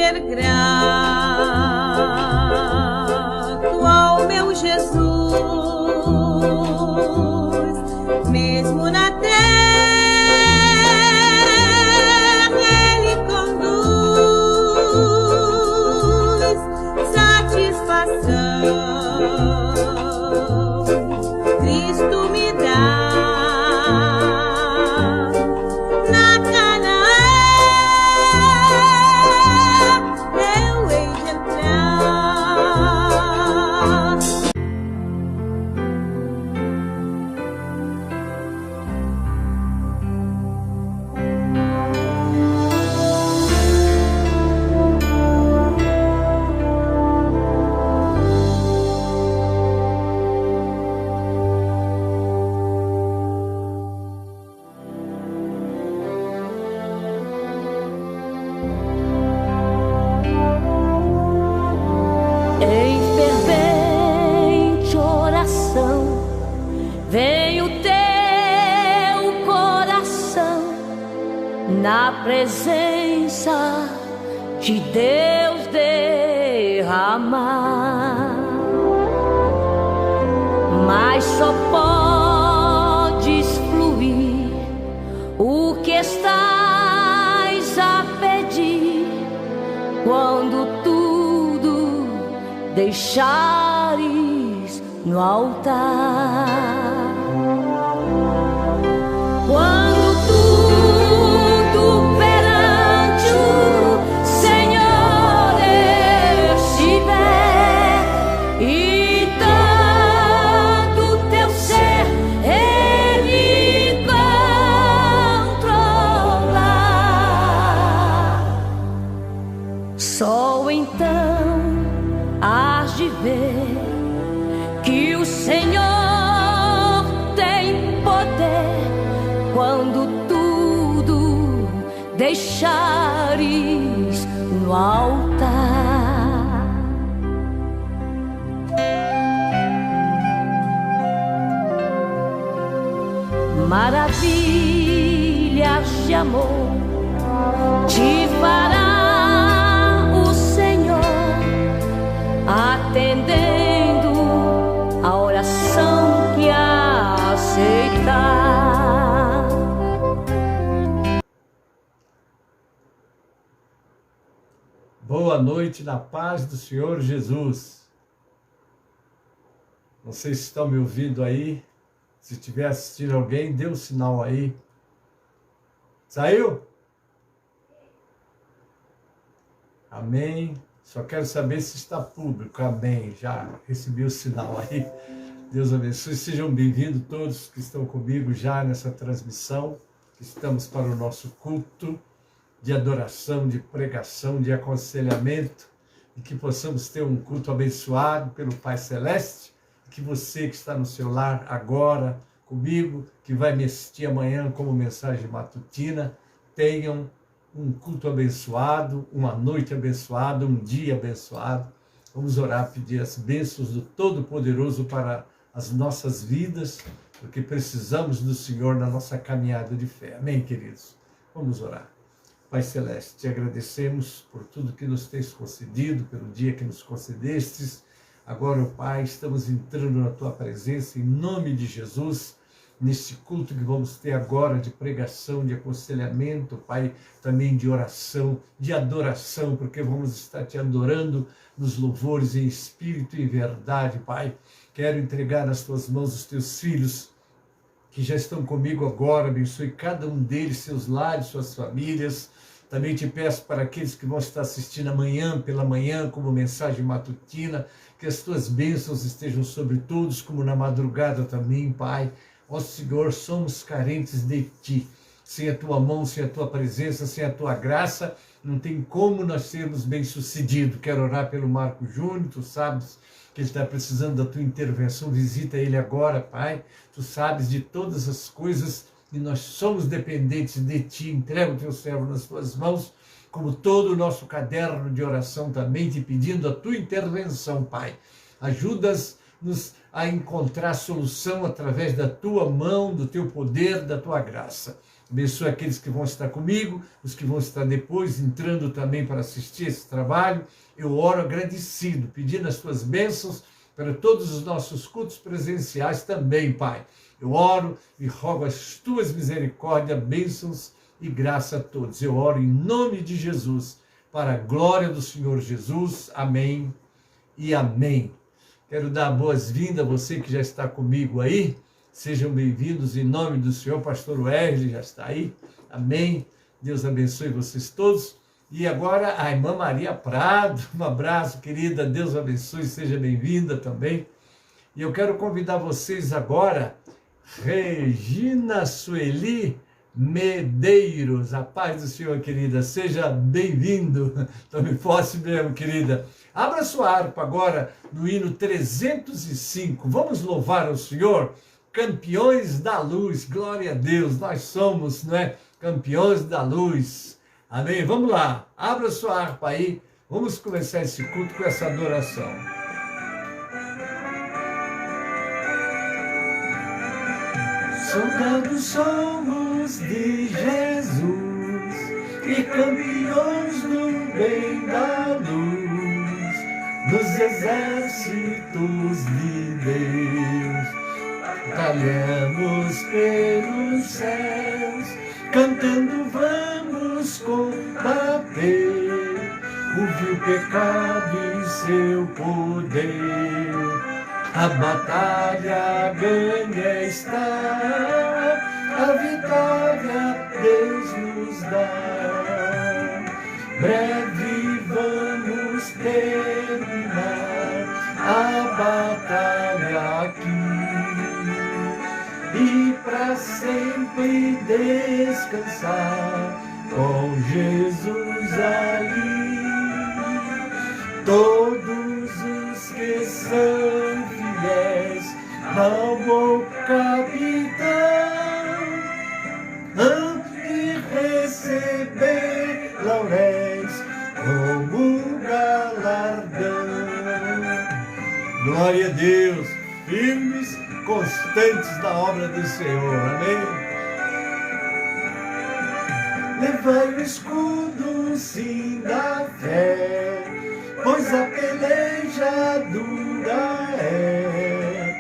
ser grato ao meu Jesus, mesmo na terra Ele conduz satisfação. Cristo me dá na Canaã, eu hei de entrar. Em fervente oração vem o teu coração na presença de Deus derramar, mas só podes fluir o que estás a pedir quando tudo deixares no altar. Quando tudo perante o Senhor estiver e todo teu ser Ele controlar, só então hás de ver que o Senhor tem poder quando tudo deixares no altar. Maravilhas de amor te fará o Senhor, atendendo a oração que aceitar. Boa noite na paz do Senhor Jesus. Não sei se estão me ouvindo aí. Se estiver assistindo alguém, dê um sinal aí. Saiu? Amém. Só quero saber se está público. Amém. Já recebi o sinal aí. Deus abençoe. Sejam bem-vindos todos que estão comigo já nessa transmissão. Estamos para o nosso culto de adoração, de pregação, de aconselhamento, e que possamos ter um culto abençoado pelo Pai Celeste, e que você que está no seu lar agora comigo, que vai me assistir amanhã como mensagem matutina, tenham um culto abençoado, uma noite abençoada, um dia abençoado. Vamos orar, pedir as bênçãos do Todo-Poderoso para as nossas vidas, porque precisamos do Senhor na nossa caminhada de fé. Amém, queridos? Vamos orar. Pai Celeste, te agradecemos por tudo que nos tens concedido, pelo dia que nos concedestes. Agora, ó Pai, estamos entrando na tua presença, em nome de Jesus, nesse culto que vamos ter agora de pregação, de aconselhamento, Pai, também de oração, de adoração, porque vamos estar te adorando nos louvores em espírito e em verdade, Pai. Quero entregar nas tuas mãos os teus filhos, que já estão comigo agora, abençoe cada um deles, seus lares, suas famílias. Também te peço para aqueles que vão estar assistindo amanhã, pela manhã, como mensagem matutina, que as tuas bênçãos estejam sobre todos, como na madrugada também, Pai. Ó Senhor, somos carentes de Ti. Sem a Tua mão, sem a Tua presença, sem a Tua graça, não tem como nós sermos bem-sucedidos. Quero orar pelo Marco Júnior, Tu sabes que ele está precisando da Tua intervenção, visita ele agora, Pai. Tu sabes de todas as coisas e nós somos dependentes de Ti. Entrega o Teu servo nas Tuas mãos, como todo o nosso caderno de oração também, te pedindo a Tua intervenção, Pai. Ajuda-nos a encontrar solução através da Tua mão, do Teu poder, da Tua graça. Abençoe aqueles que vão estar comigo, os que vão estar depois, entrando também para assistir esse trabalho. Eu oro agradecido, pedindo as tuas bênçãos para todos os nossos cultos presenciais também, Pai. Eu oro e rogo as tuas misericórdias, bênçãos e graça a todos. Eu oro em nome de Jesus, para a glória do Senhor Jesus. Amém e amém. Quero dar boas-vindas a você que já está comigo aí. Sejam bem-vindos em nome do Senhor. Pastor Wesley já está aí. Amém. Deus abençoe vocês todos. E agora a irmã Maria Prado. Um abraço, querida. Deus abençoe. Seja bem-vinda também. E eu quero convidar vocês agora, Regina Sueli Medeiros. A paz do Senhor, querida. Seja bem-vindo. Tome posse mesmo, querida. Abra sua harpa agora no hino 305. Vamos louvar ao Senhor. Campeões da luz, glória a Deus, nós somos, não é? Campeões da luz, amém? Vamos lá, abra sua harpa aí, vamos começar esse culto com essa adoração. Soldados somos de Jesus e campeões do bem da luz, dos exércitos de Deus. Batalhamos pelos céus, cantando vamos combater o vil pecado e seu poder. A batalha ganha está, a vitória Deus nos dá. Breve vamos terminar a batalha aqui e para sempre descansar com Jesus ali. Todos os que são fiéis ao bom capitão hão de receber lauréis como galardão. Glória a Deus, firmes, constantes na obra do Senhor, amém? Levai o escudo, sim, da fé, pois a peleja dura é.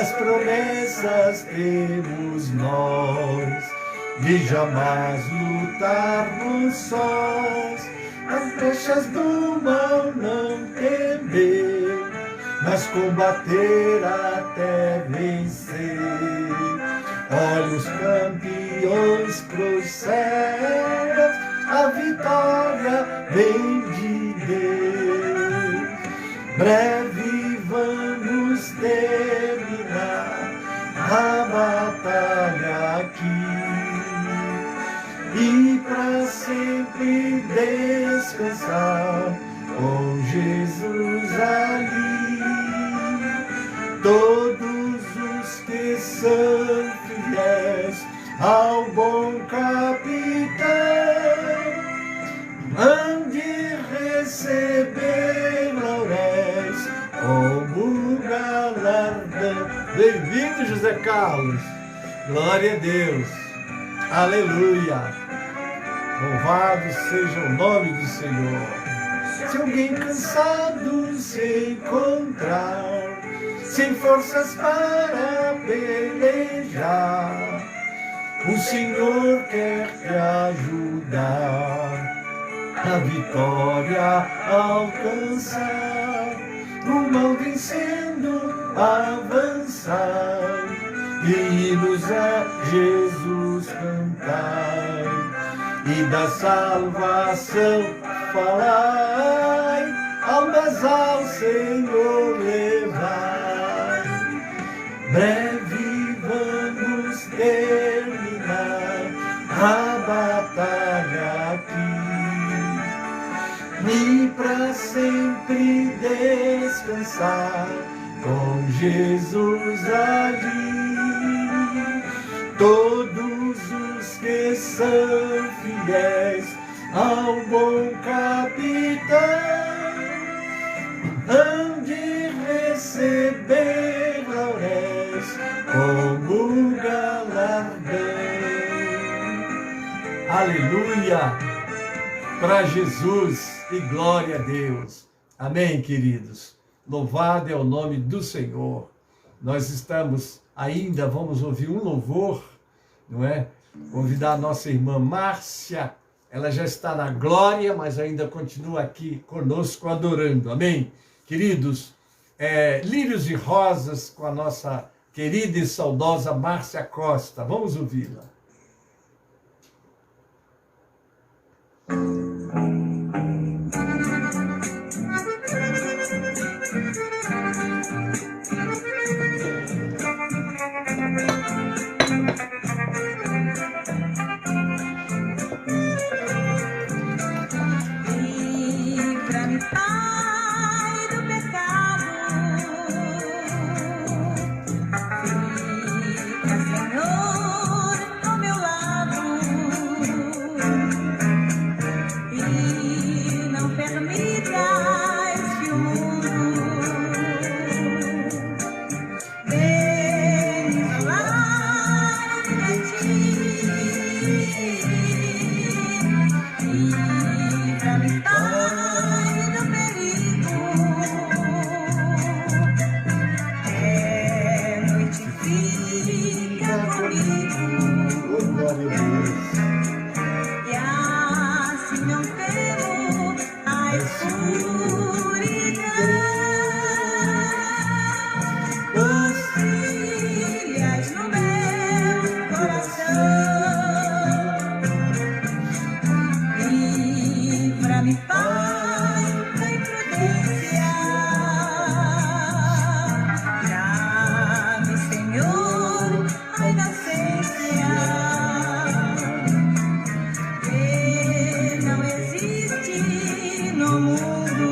As promessas temos nós, de jamais lutarmos sós. As brechas do mal não temer, mas combater até vencer. Olha os campeões pros céus, a vitória vem de Deus. Breve vamos terminar a batalha aqui e para sempre descansar com Jesus ali. Todos os que são fiéis ao bom capitão hão de receber lauréis como galardão. Bem-vindo, José Carlos. Glória a Deus. Aleluia. Louvado seja o nome do Senhor. Se alguém cansado se encontrar, sem forças para pelejar, o Senhor quer te ajudar a vitória alcançar, o mal vencendo, avançar e hinos a Jesus cantar e da salvação falai, almas ao Senhor levai. Breve vamos terminar a batalha aqui e para sempre descansar com Jesus ali. Todos os que são fiéis ao bom capitão hão de receber lauréis como galardão. Aleluia! Para Jesus e glória a Deus. Amém, queridos? Louvado é o nome do Senhor. Nós estamos ainda, vamos ouvir um louvor, não é? Convidar a nossa irmã Márcia, ela já está na glória, mas ainda continua aqui conosco adorando. Amém? Queridos, lírios e rosas com a nossa querida e saudosa Márcia Costa. Vamos ouvi-la. Livra-me, Pai, do pecado. Fica, Senhor, ao meu lado. E não permitas que o mundo venha isolar-me de ti. Livra-me, Pai, do perigo. É noite, fica comigo. Oh, glória a Deus. E assim não temo a escuridão. Auxílias no meu coração. Livra-me, Pai, da imprudência. Dá-me, Senhor, a inocência. Que não existe no mundo.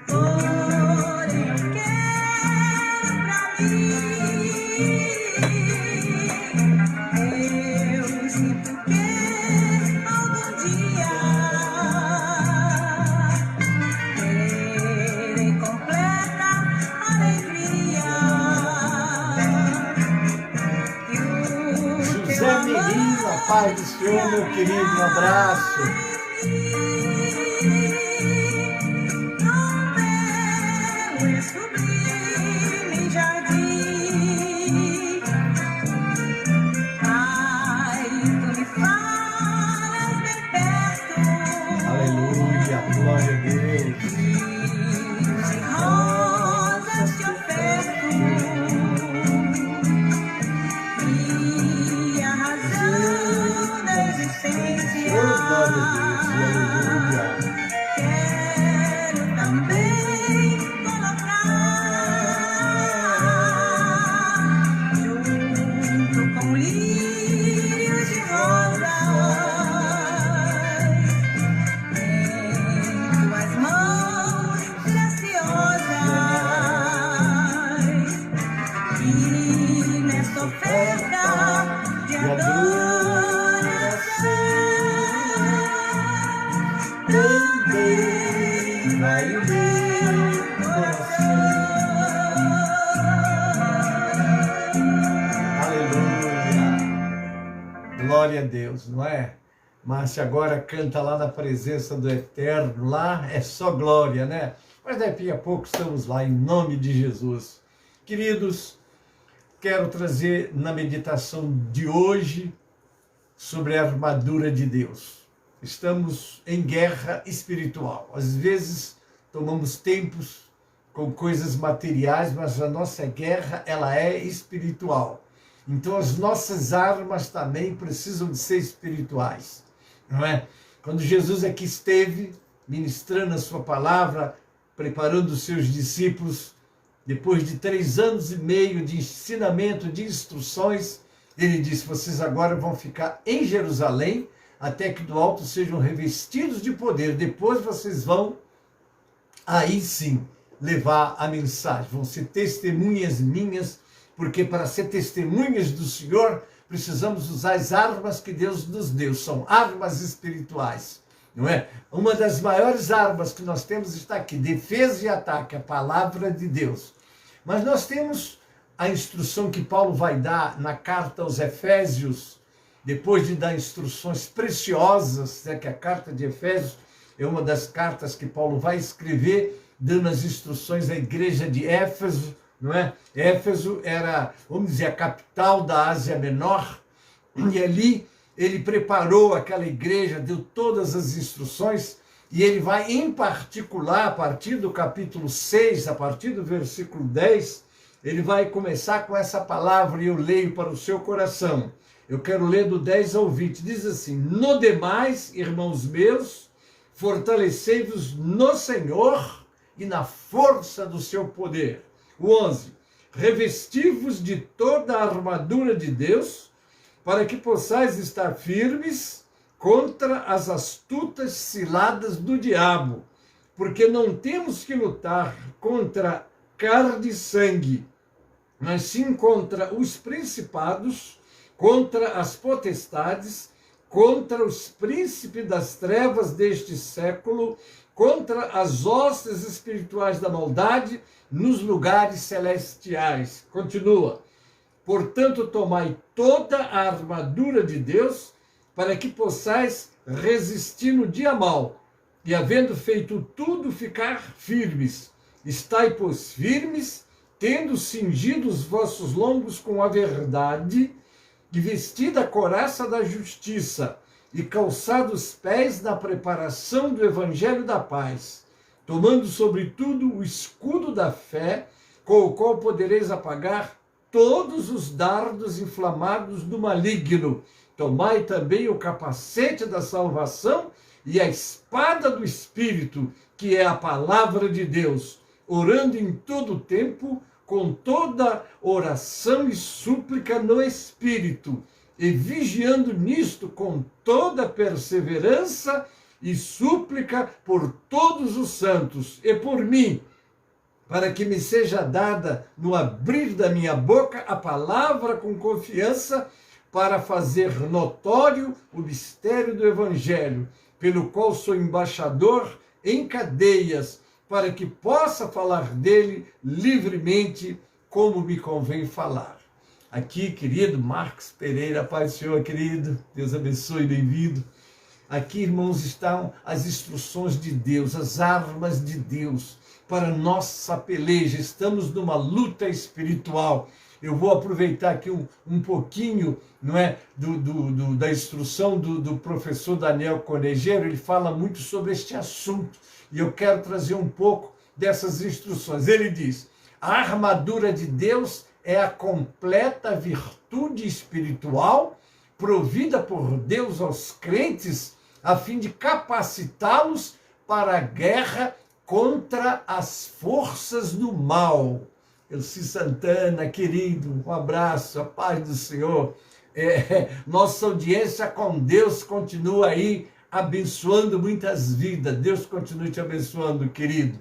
Porém, eu quero pra mim. Eu sinto que algum dia terei completa alegria. E o teu José Mirim, a paz do Senhor, meu querido, um abraço. Num belo e sublime jardim. Pai, tu me falas bem perto. Aleluia, glória a Deus. Rios e rosas te oferto. E a razão da existência. Oh, glória a Deus, aleluia. Quero também colocar junto com lírios de rosas em tuas mãos graciosas. E nesta oferta de adoração Também vai o meu coração. Aleluia. Glória a Deus, não é? Márcia agora canta lá na presença do Eterno, lá é só glória, né? Mas daqui a pouco estamos lá, em nome de Jesus. Queridos, quero trazer na meditação de hoje sobre a armadura de Deus. Estamos em guerra espiritual. Às vezes tomamos tempos com coisas materiais, mas a nossa guerra, ela é espiritual. Então as nossas armas também precisam de ser espirituais, não é? Quando Jesus aqui esteve ministrando a sua palavra, preparando os seus discípulos, depois de 3 anos e meio de ensinamento, de instruções, ele disse: vocês agora vão ficar em Jerusalém, até que do alto sejam revestidos de poder. Depois vocês vão, aí sim, levar a mensagem. Vão ser testemunhas minhas, porque para ser testemunhas do Senhor, precisamos usar as armas que Deus nos deu. São armas espirituais, não é? Uma das maiores armas que nós temos está aqui: defesa e ataque, a palavra de Deus. Mas nós temos a instrução que Paulo vai dar na carta aos Efésios, depois de dar instruções preciosas, né, que a carta de Efésios é uma das cartas que Paulo vai escrever, dando as instruções à igreja de Éfeso, não é? Éfeso era, vamos dizer, a capital da Ásia Menor, e ali ele preparou aquela igreja, deu todas as instruções, e ele vai, em particular, a partir do capítulo 6, a partir do versículo 10, ele vai começar com essa palavra, e eu leio para o seu coração. Eu quero ler do 10 ao 20. Diz assim: no demais, irmãos meus, fortalecei-vos no Senhor e na força do seu poder. O 11. Revesti-vos de toda a armadura de Deus, para que possais estar firmes contra as astutas ciladas do diabo, porque não temos que lutar contra carne e sangue, mas sim contra os principados, contra as potestades, contra os príncipes das trevas deste século, contra as hostes espirituais da maldade nos lugares celestiais. Continua. Portanto, tomai toda a armadura de Deus, para que possais resistir no dia mau, e havendo feito tudo, ficar firmes. Estai, pois, firmes, tendo cingido os vossos lombos com a verdade, e vestida a couraça da justiça, e calçado os pés na preparação do evangelho da paz, tomando sobretudo o escudo da fé, com o qual podereis apagar todos os dardos inflamados do maligno. Tomai também o capacete da salvação e a espada do Espírito, que é a palavra de Deus, orando em todo o tempo, com toda oração e súplica no Espírito, e vigiando nisto com toda perseverança e súplica por todos os santos, e por mim, para que me seja dada no abrir da minha boca a palavra com confiança, para fazer notório o mistério do Evangelho, pelo qual sou embaixador em cadeias, para que possa falar dele livremente, como me convém falar. Aqui, querido Marcos Pereira, Pai do Senhor, querido, Deus abençoe, bem-vindo. Aqui, irmãos, estão as instruções de Deus, as armas de Deus para nossa peleja. Estamos numa luta espiritual. Eu vou aproveitar aqui um pouquinho, não é, da instrução do professor Daniel Conejeiro. Ele fala muito sobre este assunto e eu quero trazer um pouco dessas instruções. Ele diz: a armadura de Deus é a completa virtude espiritual provida por Deus aos crentes, a fim de capacitá-los para a guerra contra as forças do mal. Elci Santana, querido, um abraço, a paz do Senhor. Nossa audiência com Deus continua aí abençoando muitas vidas. Deus continue te abençoando, querido.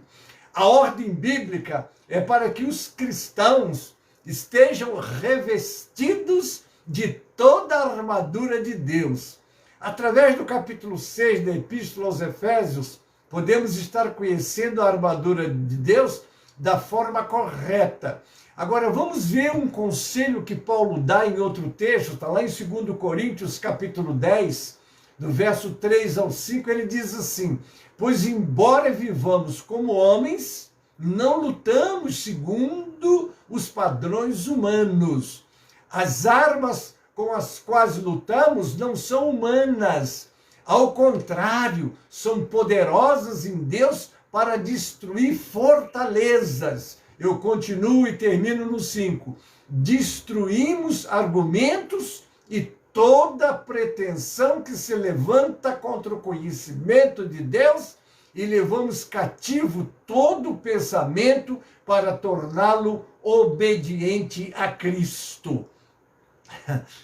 A ordem bíblica é para que os cristãos estejam revestidos de toda a armadura de Deus. Através do capítulo 6 da Epístola aos Efésios, podemos estar conhecendo a armadura de Deus da forma correta. Agora, vamos ver um conselho que Paulo dá em outro texto, está lá em 2 Coríntios, capítulo 10, do verso 3 ao 5, ele diz assim: pois embora vivamos como homens, não lutamos segundo os padrões humanos. As armas com as quais lutamos não são humanas. Ao contrário, são poderosas em Deus para destruir fortalezas. Eu continuo e termino no 5. Destruímos argumentos e toda pretensão que se levanta contra o conhecimento de Deus e levamos cativo todo pensamento para torná-lo obediente a Cristo.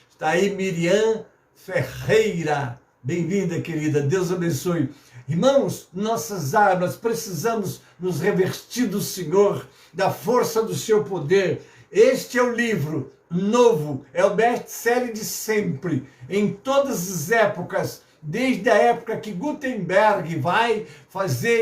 Está aí Miriam Ferreira. Bem-vinda, querida. Deus abençoe. Irmãos, nossas armas, precisamos nos revestir do Senhor, da força do seu poder. Este é o livro novo, é o best-seller de sempre. Em todas as épocas, desde a época que Gutenberg vai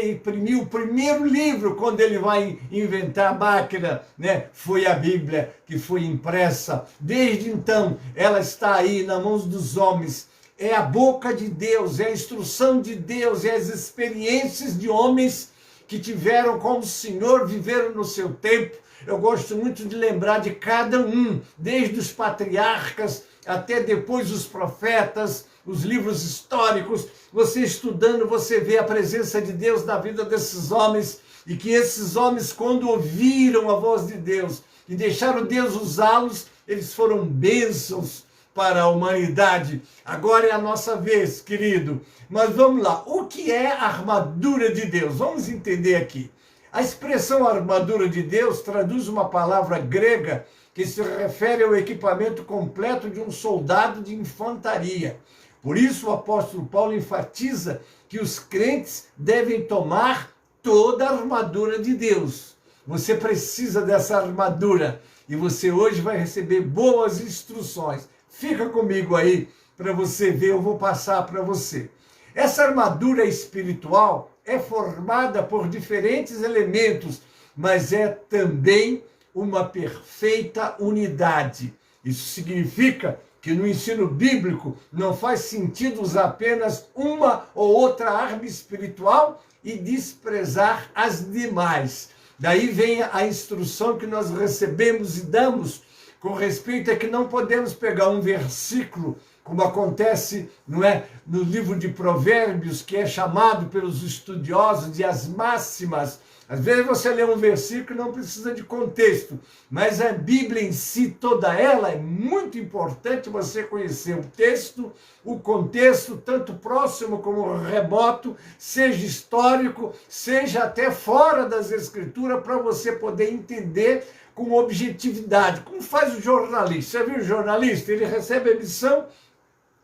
imprimir o primeiro livro, quando ele vai inventar a máquina, né? Foi a Bíblia que foi impressa. Desde então, ela está aí nas mãos dos homens. É a boca de Deus, é a instrução de Deus, é as experiências de homens que tiveram com o Senhor, viveram no seu tempo. Eu gosto muito de lembrar de cada um, desde os patriarcas até depois os profetas, os livros históricos. Você estudando, você vê a presença de Deus na vida desses homens, e que esses homens, quando ouviram a voz de Deus e deixaram Deus usá-los, eles foram bênçãos para a humanidade. Agora é a nossa vez, querido. Mas vamos lá, o que é a armadura de Deus? Vamos entender aqui. A expressão armadura de Deus traduz uma palavra grega que se refere ao equipamento completo de um soldado de infantaria. Por isso o apóstolo Paulo enfatiza que os crentes devem tomar toda a armadura de Deus. Você precisa dessa armadura e você hoje vai receber boas instruções. Fica comigo aí para você ver, eu vou passar para você. Essa armadura espiritual é formada por diferentes elementos, mas é também uma perfeita unidade. Isso significa que no ensino bíblico não faz sentido usar apenas uma ou outra arma espiritual e desprezar as demais. Daí vem a instrução que nós recebemos e damos com respeito a que não podemos pegar um versículo, como acontece, não é, no livro de Provérbios, que é chamado pelos estudiosos de as máximas. Às vezes você lê um versículo e não precisa de contexto, mas a Bíblia em si, toda ela, é muito importante você conhecer o texto, o contexto, tanto próximo como remoto, seja histórico, seja até fora das Escrituras, para você poder entender com objetividade. Como faz o jornalista? Você viu o jornalista? Ele recebe a missão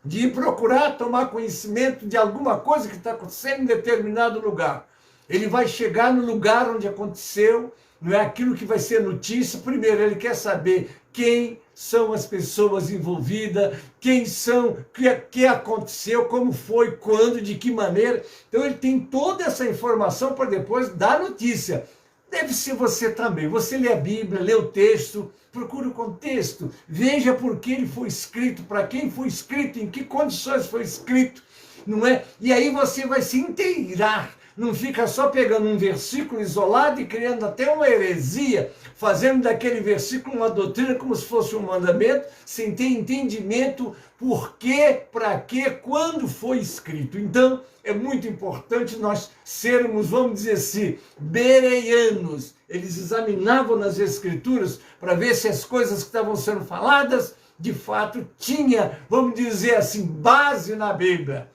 de ir procurar tomar conhecimento de alguma coisa que está acontecendo em determinado lugar. Ele vai chegar no lugar onde aconteceu, não é aquilo que vai ser notícia. Primeiro, ele quer saber quem são as pessoas envolvidas, quem são, o que aconteceu, como foi, quando, de que maneira. Então, ele tem toda essa informação para depois dar notícia. Deve ser você também. Você lê a Bíblia, lê o texto, procura o contexto, veja por que ele foi escrito, para quem foi escrito, em que condições foi escrito, não é? E aí você vai se inteirar. Não fica só pegando um versículo isolado e criando até uma heresia, fazendo daquele versículo uma doutrina como se fosse um mandamento, sem ter entendimento por quê, para quê, quando foi escrito. Então, é muito importante nós sermos, vamos dizer assim, bereanos. Eles examinavam nas Escrituras para ver se as coisas que estavam sendo faladas, de fato, tinha, vamos dizer assim, base na Bíblia.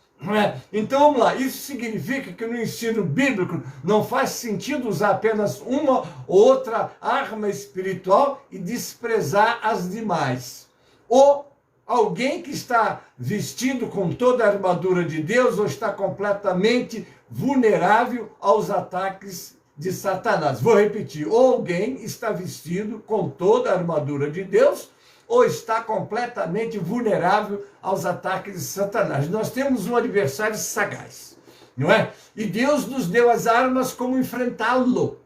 Então vamos lá, isso significa que no ensino bíblico não faz sentido usar apenas uma ou outra arma espiritual e desprezar as demais. Ou alguém que está vestido com toda a armadura de Deus ou está completamente vulnerável aos ataques de Satanás. Vou repetir, ou alguém está vestido com toda a armadura de Deus ou está completamente vulnerável aos ataques de Satanás. Nós temos um adversário sagaz, não é? E Deus nos deu as armas como enfrentá-lo.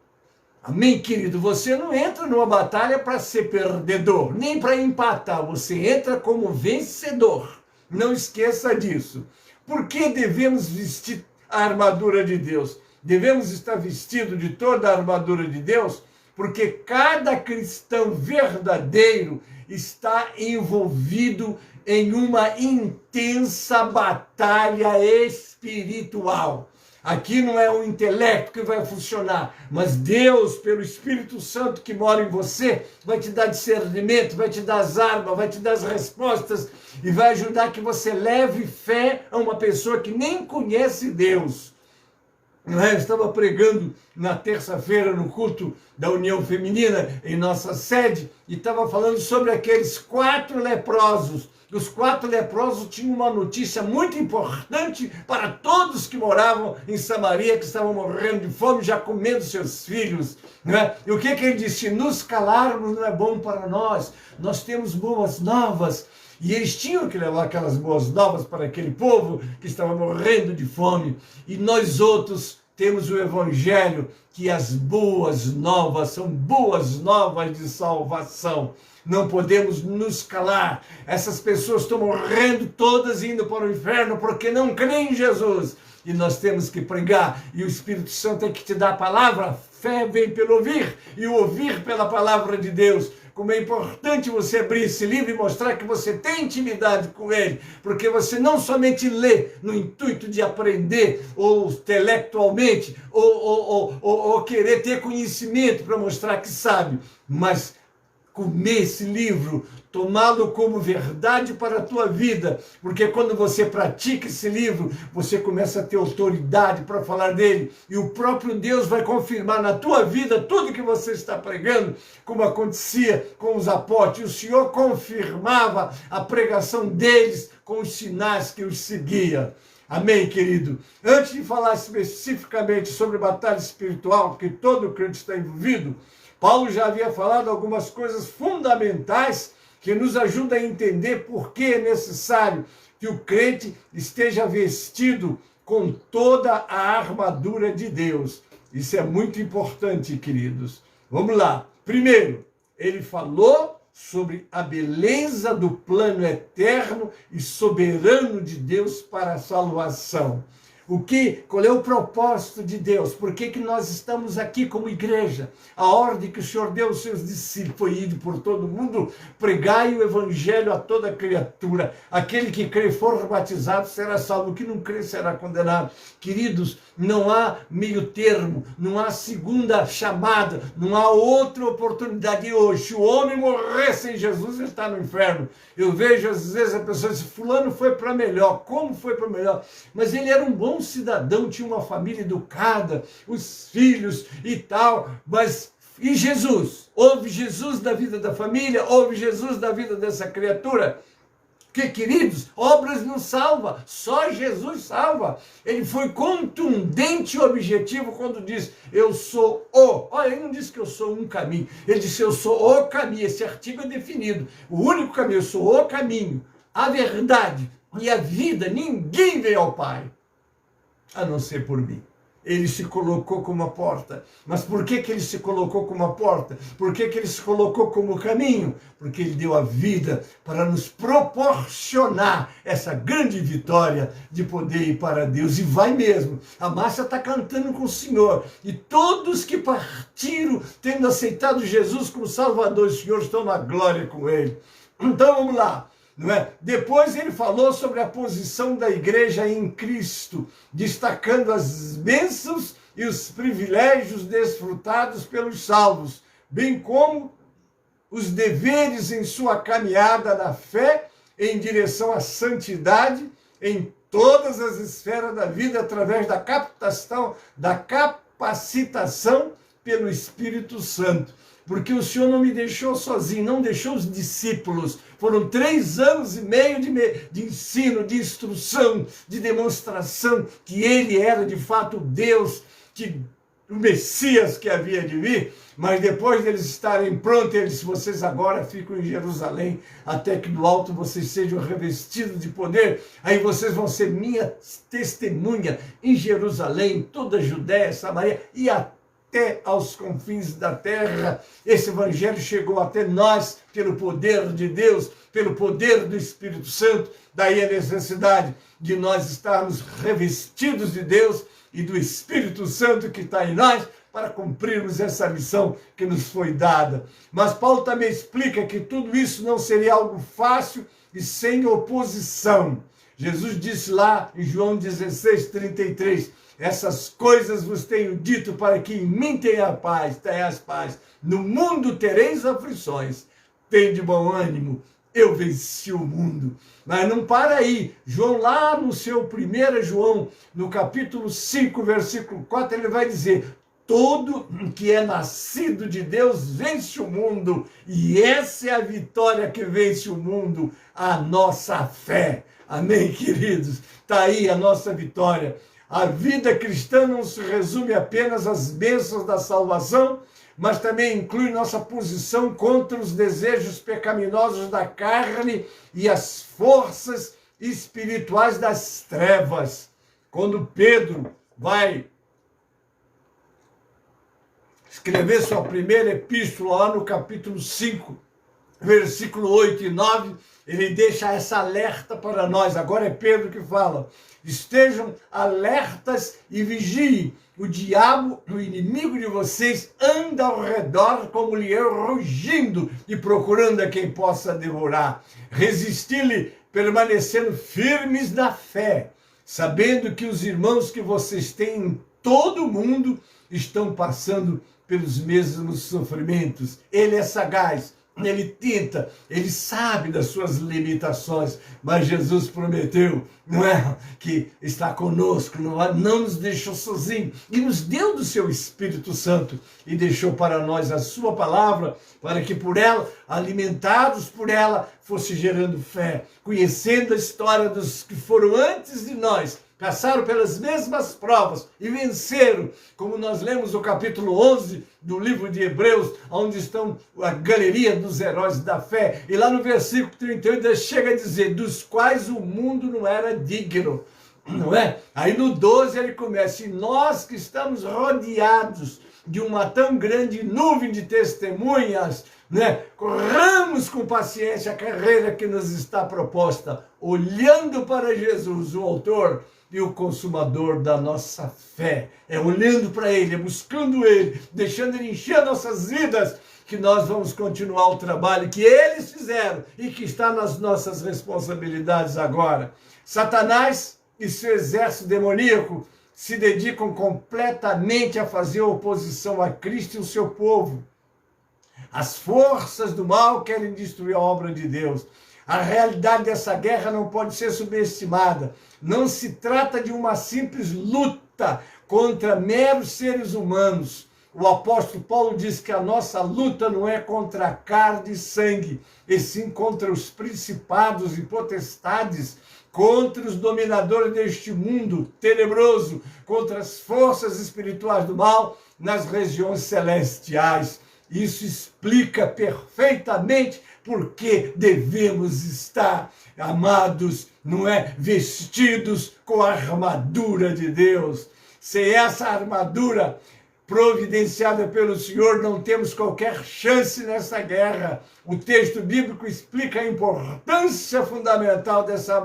Amém, querido? Você não entra numa batalha para ser perdedor, nem para empatar. Você entra como vencedor. Não esqueça disso. Por que devemos vestir a armadura de Deus? Devemos estar vestidos de toda a armadura de Deus, porque cada cristão verdadeiro está envolvido em uma intensa batalha espiritual. Aqui não é o intelecto que vai funcionar, mas Deus, pelo Espírito Santo que mora em você, vai te dar discernimento, vai te dar as armas, vai te dar as respostas e vai ajudar que você leve fé a uma pessoa que nem conhece Deus. Eu estava pregando na terça-feira no culto da União Feminina, em nossa sede, e estava falando sobre aqueles 4 leprosos. Os 4 leprosos tinham uma notícia muito importante para todos que moravam em Samaria, que estavam morrendo de fome, já comendo seus filhos. Né? E o que ele disse? Nos calarmos não é bom para nós. Nós temos boas novas. E eles tinham que levar aquelas boas novas para aquele povo que estava morrendo de fome. E nós outros temos o Evangelho, que as boas novas são boas novas de salvação. Não podemos nos calar. Essas pessoas estão morrendo todas indo para o inferno porque não creem em Jesus. E nós temos que pregar. E o Espírito Santo tem que te dar a palavra. Fé vem pelo ouvir e o ouvir pela palavra de Deus. Como é importante você abrir esse livro e mostrar que você tem intimidade com ele, porque você não somente lê no intuito de aprender, ou intelectualmente, ou querer ter conhecimento para mostrar que sabe, mas comer esse livro, tomá-lo como verdade para a tua vida, porque quando você pratica esse livro, você começa a ter autoridade para falar dele, e o próprio Deus vai confirmar na tua vida tudo que você está pregando, como acontecia com os apóstolos. O Senhor confirmava a pregação deles com os sinais que os seguia. Amém, querido? Antes de falar especificamente sobre batalha espiritual, porque todo crente está envolvido, Paulo já havia falado algumas coisas fundamentais que nos ajudam a entender por que é necessário que o crente esteja vestido com toda a armadura de Deus. Isso é muito importante, queridos. Vamos lá. Primeiro, ele falou sobre a beleza do plano eterno e soberano de Deus para a salvação. Qual é o propósito de Deus? Por que nós estamos aqui como igreja? A ordem que o Senhor deu aos seus discípulos foi ir por todo mundo, pregai o evangelho a toda criatura. Aquele que crê e for batizado será salvo, o que não crê será condenado. Queridos, não há meio termo, não há segunda chamada, não há outra oportunidade hoje. Se o homem morrer sem Jesus, ele está no inferno. Eu vejo às vezes a pessoa diz, fulano foi para melhor. Como foi para melhor? Mas ele era um bom cidadão, tinha uma família educada, os filhos e tal, mas e Jesus? Houve Jesus da vida da família? Houve Jesus da vida dessa criatura? Que, queridos, obras não salva, só Jesus salva. Ele foi contundente e objetivo quando diz, eu sou o. Olha, ele não disse que eu sou um caminho, ele disse, eu sou o caminho. Esse artigo é definido, o único caminho, eu sou o caminho, a verdade e a vida. Ninguém veio ao Pai a não ser por mim. Ele se colocou como a porta. Mas por que ele se colocou como a porta? Por que ele se colocou como caminho? Porque ele deu a vida para nos proporcionar essa grande vitória de poder ir para Deus. E vai mesmo. A Márcia está cantando com o Senhor. E todos que partiram, tendo aceitado Jesus como Salvador e Senhor, estão na glória com Ele. Então vamos lá. Não é? Depois ele falou sobre a posição da igreja em Cristo, destacando as bênçãos e os privilégios desfrutados pelos salvos, bem como os deveres em sua caminhada na fé em direção à santidade em todas as esferas da vida, através da capacitação pelo Espírito Santo. Porque o Senhor não me deixou sozinho, não deixou os discípulos. Foram 3 anos e meio de ensino, de instrução, de demonstração que ele era de fato Deus, o Messias que havia de vir. Mas depois deles estarem prontos, ele disse, vocês agora ficam em Jerusalém, até que do alto vocês sejam revestidos de poder. Aí vocês vão ser minha testemunha em Jerusalém, em toda a Judéia, Samaria e até aos confins da terra. Esse evangelho chegou até nós pelo poder de Deus, pelo poder do Espírito Santo. Daí a necessidade de nós estarmos revestidos de Deus e do Espírito Santo que está em nós para cumprirmos essa missão que nos foi dada. Mas Paulo também explica que tudo isso não seria algo fácil e sem oposição. Jesus disse lá em João 16:33, essas coisas vos tenho dito para que em mim tenhas paz. No mundo tereis aflições. Tende bom ânimo, eu venci o mundo. Mas não para aí. João, lá no seu 1 João, no capítulo 5, versículo 4, ele vai dizer, todo que é nascido de Deus vence o mundo. E essa é a vitória que vence o mundo, a nossa fé. Amém, queridos? Está aí a nossa vitória. A vida cristã não se resume apenas às bênçãos da salvação, mas também inclui nossa posição contra os desejos pecaminosos da carne e as forças espirituais das trevas. Quando Pedro vai escrever sua primeira epístola, lá no capítulo 5, versículo 8 e 9, ele deixa essa alerta para nós. Agora é Pedro que fala: estejam alertas e vigiem. O diabo, o inimigo de vocês, anda ao redor como leão rugindo e procurando a quem possa devorar. Resisti-lhe, permanecendo firmes na fé, sabendo que os irmãos que vocês têm em todo o mundo estão passando pelos mesmos sofrimentos. Ele é sagaz, ele tenta, ele sabe das suas limitações, mas Jesus prometeu, não é, que está conosco, não nos deixou sozinhos, e nos deu do seu Espírito Santo, e deixou para nós a sua palavra, para que por ela, alimentados por ela, fosse gerando fé, conhecendo a história dos que foram antes de nós, passaram pelas mesmas provas e venceram, como nós lemos o capítulo 11 do livro de Hebreus, onde estão a galeria dos heróis da fé. E lá no versículo 38 chega a dizer, dos quais o mundo não era digno, não é? Aí no 12 ele começa, e nós que estamos rodeados de uma tão grande nuvem de testemunhas, né? Corramos com paciência a carreira que nos está proposta, olhando para Jesus, o autor e o consumador da nossa fé. É olhando para ele, é buscando ele, deixando ele encher nossas vidas, que nós vamos continuar o trabalho que eles fizeram e que está nas nossas responsabilidades agora. Satanás e seu exército demoníaco se dedicam completamente a fazer oposição a Cristo e o seu povo. As forças do mal querem destruir a obra de Deus. A realidade dessa guerra não pode ser subestimada. Não se trata de uma simples luta contra meros seres humanos. O apóstolo Paulo diz que a nossa luta não é contra carne e sangue, e sim contra os principados e potestades, contra os dominadores deste mundo tenebroso, contra as forças espirituais do mal nas regiões celestiais. Isso explica perfeitamente porque devemos estar, amados, não é, vestidos com a armadura de Deus. Sem essa armadura providenciada pelo Senhor, não temos qualquer chance nessa guerra. O texto bíblico explica a importância fundamental dessa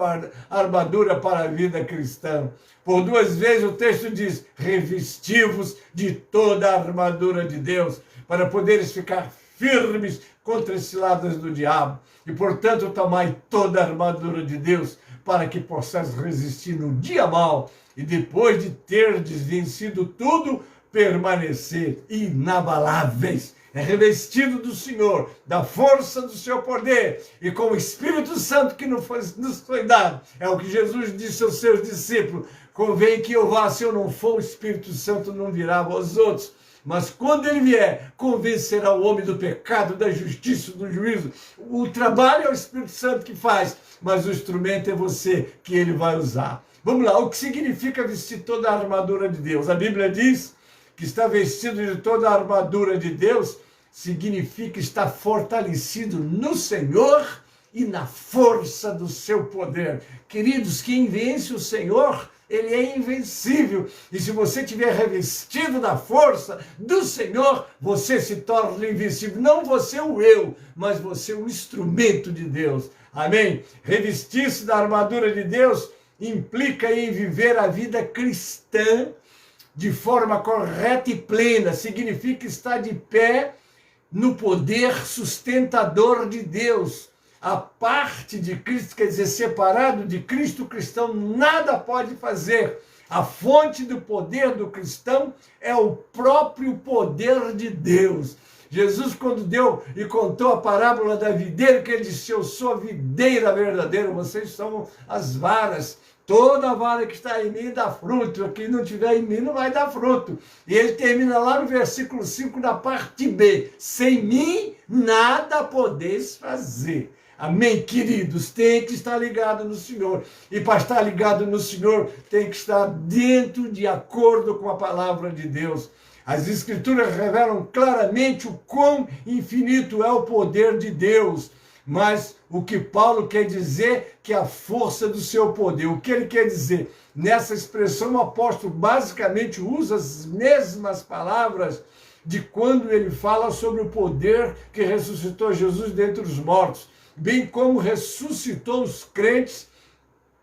armadura para a vida cristã. Por 2 vezes o texto diz, revesti-vos de toda a armadura de Deus, para poderes ficar firmes contra as ciladas do diabo. E, portanto, tomai toda a armadura de Deus, para que possais resistir no dia mau, e depois de terdes vencido tudo, permanecer inabaláveis. É revestido do Senhor, da força do seu poder, e com o Espírito Santo que nos foi dado. É o que Jesus disse aos seus discípulos, convém que eu vá, se eu não for, o Espírito Santo não virá a vós outros. Mas quando ele vier, convencerá o homem do pecado, da justiça, do juízo. O trabalho é o Espírito Santo que faz, mas o instrumento é você que ele vai usar. Vamos lá, o que significa vestir toda a armadura de Deus? A Bíblia diz que estar vestido de toda a armadura de Deus significa estar fortalecido no Senhor e na força do seu poder. Queridos, quem vence o Senhor, ele é invencível. E se você estiver revestido da força do Senhor, você se torna invencível. Não você o eu, mas você o instrumento de Deus. Amém? Revestir-se da armadura de Deus implica em viver a vida cristã de forma correta e plena. Significa estar de pé no poder sustentador de Deus. A parte de Cristo, quer dizer, separado de Cristo, o cristão nada pode fazer. A fonte do poder do cristão é o próprio poder de Deus. Jesus, quando deu e contou a parábola da videira, que ele disse, eu sou a videira verdadeira, vocês são as varas. Toda vara que está em mim dá fruto, quem não tiver em mim não vai dar fruto. E ele termina lá no versículo 5, na parte B, sem mim nada podeis fazer. Amém, queridos? Tem que estar ligado no Senhor. E para estar ligado no Senhor, tem que estar dentro, de acordo com a palavra de Deus. As Escrituras revelam claramente o quão infinito é o poder de Deus. Mas o que Paulo quer dizer que é a força do seu poder. O que ele quer dizer? Nessa expressão, o apóstolo basicamente usa as mesmas palavras de quando ele fala sobre o poder que ressuscitou Jesus dentre os mortos, bem como ressuscitou os crentes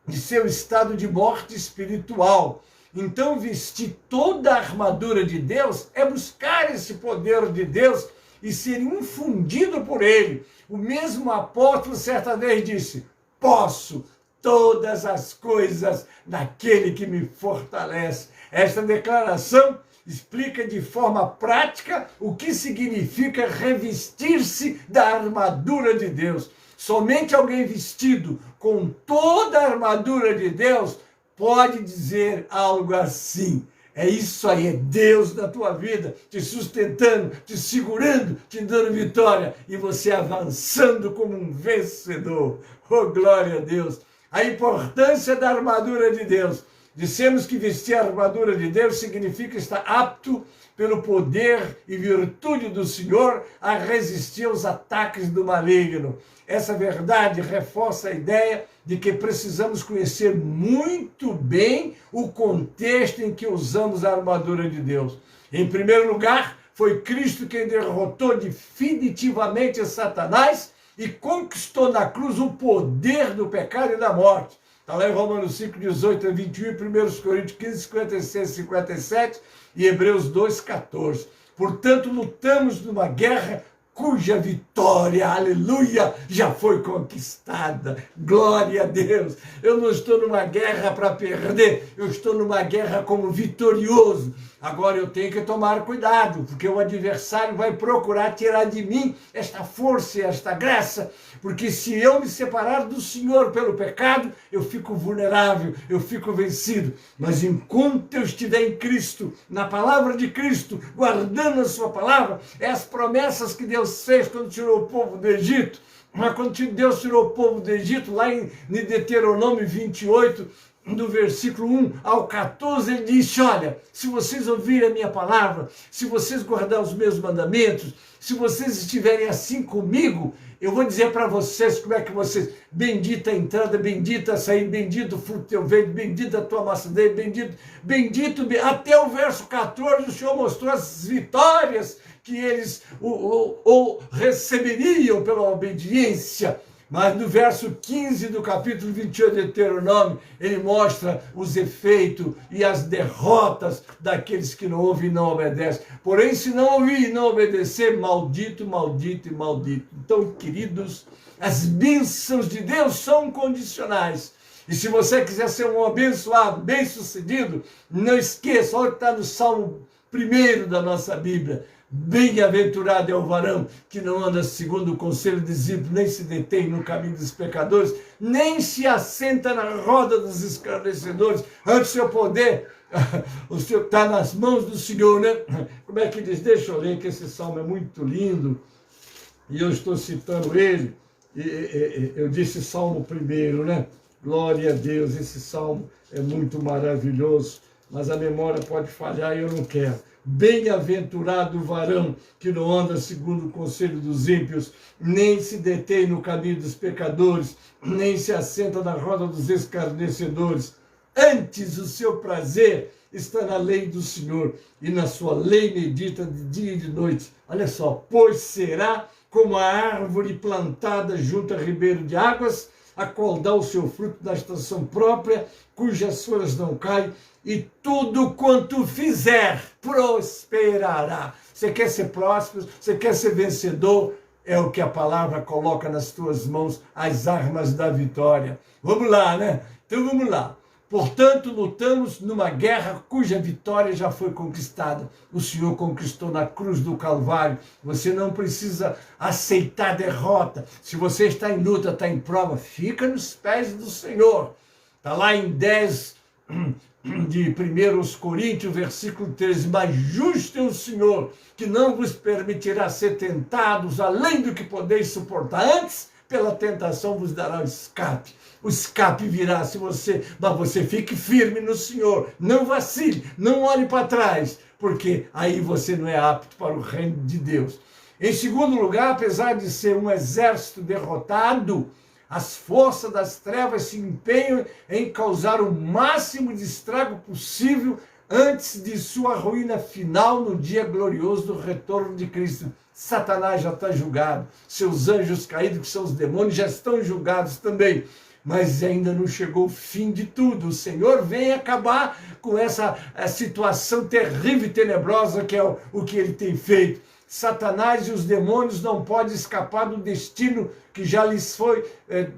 de seu estado de morte espiritual. Então, vestir toda a armadura de Deus é buscar esse poder de Deus e ser infundido por ele. O mesmo apóstolo certa vez disse: posso todas as coisas naquele que me fortalece. Esta declaração explica de forma prática o que significa revestir-se da armadura de Deus. Somente alguém vestido com toda a armadura de Deus pode dizer algo assim: é isso aí, é Deus na tua vida, te sustentando, te segurando, te dando vitória, e você avançando como um vencedor. Oh, glória a Deus! A importância da armadura de Deus. Dissemos que vestir a armadura de Deus significa estar apto, pelo poder e virtude do Senhor, a resistir aos ataques do maligno. Essa verdade reforça a ideia de que precisamos conhecer muito bem o contexto em que usamos a armadura de Deus. Em primeiro lugar, foi Cristo quem derrotou definitivamente Satanás e conquistou na cruz o poder do pecado e da morte. Está lá em Romanos 5, 18 a 21, 1 Coríntios 15, 56 e 57 e Hebreus 2, 14. Portanto, lutamos numa guerra cuja vitória, aleluia, já foi conquistada. Glória a Deus. Eu não estou numa guerra para perder, eu estou numa guerra como vitorioso. Agora eu tenho que tomar cuidado, porque o adversário vai procurar tirar de mim esta força e esta graça, porque se eu me separar do Senhor pelo pecado, eu fico vulnerável, eu fico vencido. Mas enquanto eu estiver em Cristo, na palavra de Cristo, guardando a sua palavra, é as promessas que Deus fez quando tirou o povo do Egito. Mas quando Deus tirou o povo do Egito, lá em Deuteronômio 28, do versículo 1 ao 14, ele disse: olha, se vocês ouvirem a minha palavra, se vocês guardarem os meus mandamentos, se vocês estiverem assim comigo, eu vou dizer para vocês como é que vocês, bendita a entrada, bendita a saída, bendito o fruto do teu ventre, bendita a tua maçadeira, bendito, até o verso 14, o Senhor mostrou as vitórias que eles receberiam pela obediência. Mas no verso 15 do capítulo 28 de Deuteronômio, ele mostra os efeitos e as derrotas daqueles que não ouvem e não obedecem. Porém, se não ouvir e não obedecer, maldito, maldito e maldito. Então, queridos, as bênçãos de Deus são condicionais. E se você quiser ser um abençoado, bem-sucedido, não esqueça, olha o que está no Salmo 1 da nossa Bíblia. Bem-aventurado é o varão que não anda segundo o conselho dos ímpios, nem se detém no caminho dos pecadores, nem se assenta na roda dos escarnecedores. Antes do seu poder, o Senhor está nas mãos do Senhor, né? Como é que diz? Deixa eu ler, que esse salmo é muito lindo, e eu estou citando ele. Eu disse Salmo 1, né? Glória a Deus, esse salmo é muito maravilhoso, mas a memória pode falhar e eu não quero. Bem-aventurado o varão que não anda segundo o conselho dos ímpios, nem se detém no caminho dos pecadores, nem se assenta na roda dos escarnecedores. Antes o seu prazer está na lei do Senhor, e na sua lei medita de dia e de noite. Olha só, pois será como a árvore plantada junto a ribeiro de águas, a qual dá o seu fruto na estação própria, cujas folhas não caem, e tudo quanto fizer prosperará. Você quer ser próspero? Você quer ser vencedor? É o que a palavra coloca nas tuas mãos, as armas da vitória. Vamos lá, né? Então vamos lá. Portanto, lutamos numa guerra cuja vitória já foi conquistada. O Senhor conquistou na cruz do Calvário. Você não precisa aceitar derrota. Se você está em luta, está em prova, fica nos pés do Senhor. Está lá em 10 de 1 Coríntios, versículo 13. Mas justo é o Senhor, que não vos permitirá ser tentados além do que podeis suportar. Antes, pela tentação vos dará o escape. O escape virá mas você fique firme no Senhor, não vacile, não olhe para trás, porque aí você não é apto para o reino de Deus. Em segundo lugar, apesar de ser um exército derrotado, as forças das trevas se empenham em causar o máximo de estrago possível antes de sua ruína final no dia glorioso do retorno de Cristo. Satanás já está julgado, seus anjos caídos, que são os demônios, já estão julgados também. Mas ainda não chegou o fim de tudo. O Senhor vem acabar com essa situação terrível e tenebrosa que é o que ele tem feito. Satanás e os demônios não podem escapar do destino que já lhes foi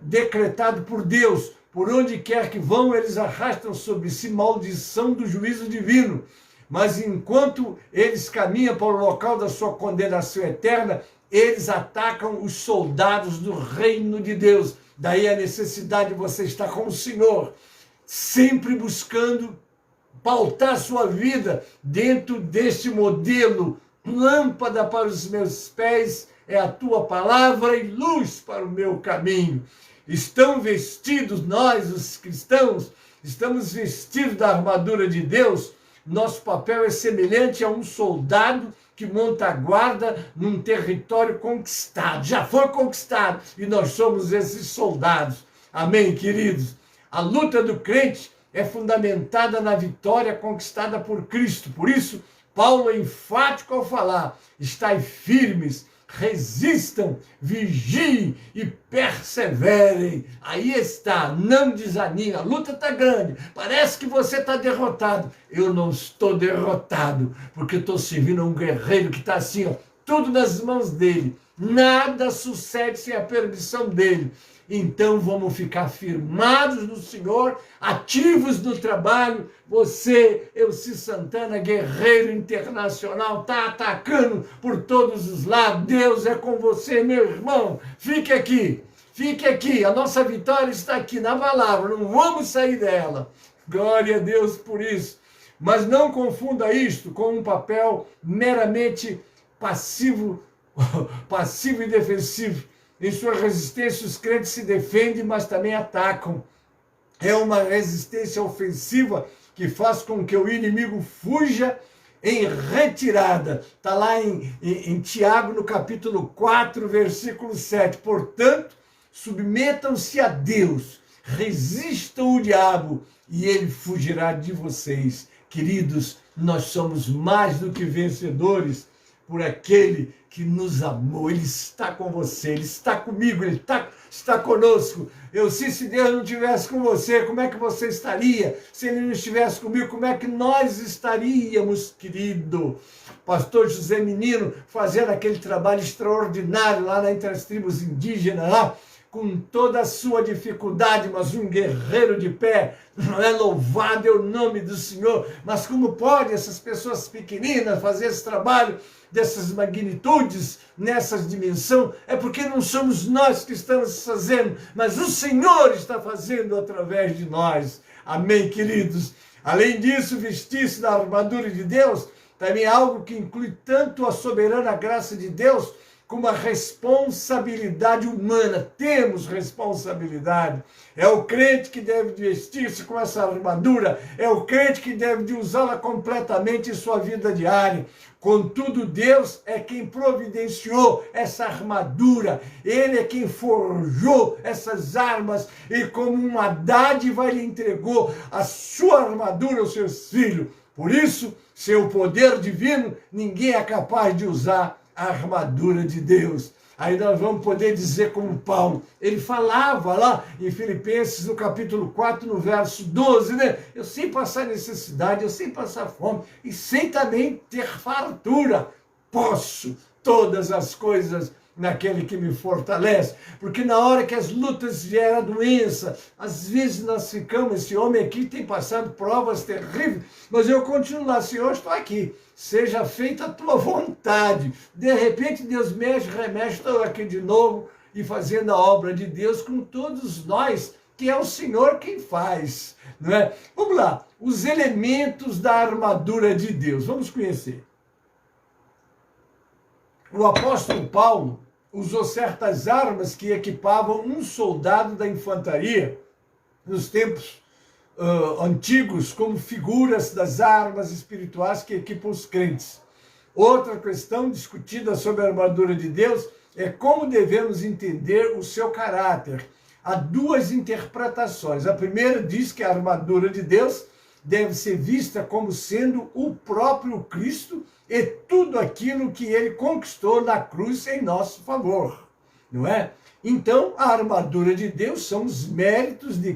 decretado por Deus. Por onde quer que vão, eles arrastam sobre si maldição do juízo divino. Mas enquanto eles caminham para o local da sua condenação eterna, eles atacam os soldados do reino de Deus. Daí a necessidade de você estar com o Senhor, sempre buscando pautar sua vida dentro deste modelo. Lâmpada para os meus pés é a tua palavra e luz para o meu caminho. Estão vestidos, nós, os cristãos, estamos vestidos da armadura de Deus. Nosso papel é semelhante a um soldado que monta a guarda num território conquistado. Já foi conquistado e nós somos esses soldados. Amém, queridos? A luta do crente é fundamentada na vitória conquistada por Cristo. Por isso, Paulo é enfático ao falar: estai firmes, resistam, vigiem e perseverem. Aí está, não desanime. A luta está grande, parece que você está derrotado. Eu não estou derrotado, porque estou servindo a um guerreiro que está assim, ó, tudo nas mãos dele. Nada sucede sem a permissão dele. Então vamos ficar firmados no Senhor, ativos no trabalho. Você, Elci Santana, guerreiro internacional, está atacando por todos os lados. Deus é com você, meu irmão. Fique aqui, fique aqui. A nossa vitória está aqui na palavra, não vamos sair dela. Glória a Deus por isso. Mas não confunda isto com um papel meramente passivo e defensivo. Em sua resistência, os crentes se defendem, mas também atacam. É uma resistência ofensiva que faz com que o inimigo fuja em retirada. Está lá em Tiago, no capítulo 4, versículo 7. Portanto, submetam-se a Deus, resistam o diabo e ele fugirá de vocês. Queridos, nós somos mais do que vencedores por aquele que nos amou. Ele está com você, ele está comigo, ele está conosco. Se Deus não estivesse com você, como é que você estaria? Se ele não estivesse comigo, como é que nós estaríamos, querido? Pastor José Menino fazendo aquele trabalho extraordinário lá entre as tribos indígenas, lá, com toda a sua dificuldade, mas um guerreiro de pé. Não é louvado é o nome do Senhor. Mas como pode essas pessoas pequeninas fazer esse trabalho dessas magnitudes, nessas dimensões? É porque não somos nós que estamos fazendo, mas o Senhor está fazendo através de nós. Amém, queridos? Além disso, vestir-se da armadura de Deus também é algo que inclui tanto a soberana graça de Deus como a responsabilidade humana. Temos responsabilidade. É o crente que deve vestir-se com essa armadura, é o crente que deve usá-la completamente em sua vida diária. Contudo, Deus é quem providenciou essa armadura, Ele é quem forjou essas armas e como uma dádiva Ele entregou a sua armadura aos seus filhos. Por isso, sem o poder divino, ninguém é capaz de usar a armadura de Deus. Aí nós vamos poder dizer como Paulo, ele falava lá em Filipenses, no capítulo 4, no verso 12, né? Eu sei passar necessidade, eu sei passar fome, e sei também ter fartura. Posso todas as coisas naquele que me fortalece. Porque na hora que as lutas vieram a doença, às vezes nós ficamos, esse homem aqui tem passado provas terríveis, mas eu continuo lá, Senhor, estou aqui. Seja feita a tua vontade. De repente Deus mexe, remexe, estou aqui de novo e fazendo a obra de Deus com todos nós, que é o Senhor quem faz, não é? Vamos lá, os elementos da armadura de Deus, vamos conhecer. O apóstolo Paulo, usou certas armas que equipavam um soldado da infantaria nos tempos antigos como figuras das armas espirituais que equipam os crentes. Outra questão discutida sobre a armadura de Deus é como devemos entender o seu caráter. Há duas interpretações. A primeira diz que a armadura de Deus deve ser vista como sendo o próprio Cristo e tudo aquilo que ele conquistou na cruz em nosso favor, não é? Então, a armadura de Deus são os méritos de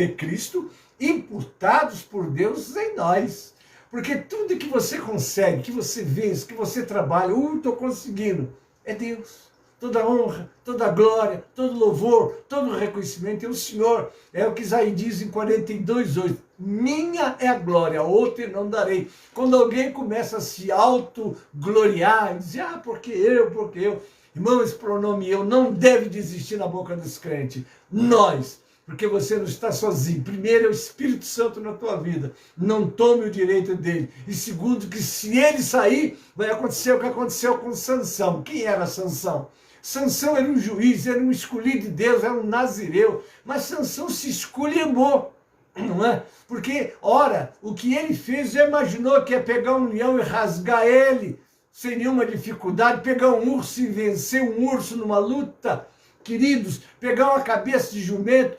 Cristo imputados por Deus em nós. Porque tudo que você consegue, que você vence, que você trabalha, estou conseguindo, é Deus. Toda honra, toda glória, todo louvor, todo reconhecimento é o Senhor. É o que Isaías diz em 42:8. Minha é a glória, a outra não darei. Quando alguém começa a se autogloriar, dizer, porque eu. Irmão, esse pronome eu não deve desistir na boca dos crentes. Nós, porque você não está sozinho. Primeiro é o Espírito Santo na tua vida. Não tome o direito dele. E segundo, que se ele sair, vai acontecer o que aconteceu com Sansão. Quem era Sansão? Sansão era um juiz, era um escolhido de Deus, era um nazireu. Mas Sansão se esculhambou, não é? Porque, ora, o que ele fez, já imaginou que ia pegar um leão e rasgar ele sem nenhuma dificuldade, pegar um urso e vencer um urso numa luta? Queridos, pegar uma cabeça de jumento,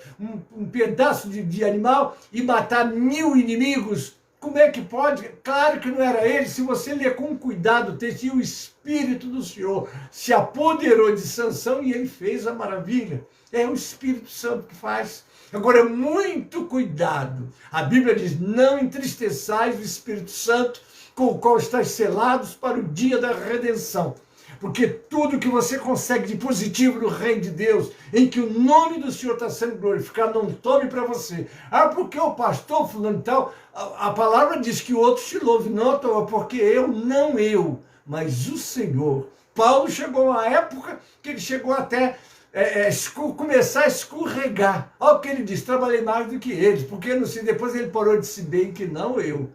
um pedaço de animal e matar 1000 inimigos. Como é que pode? Claro que não era ele. Se você ler com cuidado, o Espírito do Senhor se apoderou de Sansão e ele fez a maravilha. É o Espírito Santo que faz. Agora, muito cuidado. A Bíblia diz, não entristeçais o Espírito Santo, com o qual estáis selados para o dia da redenção. Porque tudo que você consegue de positivo no reino de Deus, em que o nome do Senhor está sendo glorificado, não tome para você. Porque o pastor fulano e tal, a palavra diz que o outro te louve, não, porque não eu, mas o Senhor. Paulo chegou a uma época que ele chegou até começar a escorregar. Olha o que ele diz, trabalhei mais do que eles, porque não sei, depois ele parou de se bem que não eu,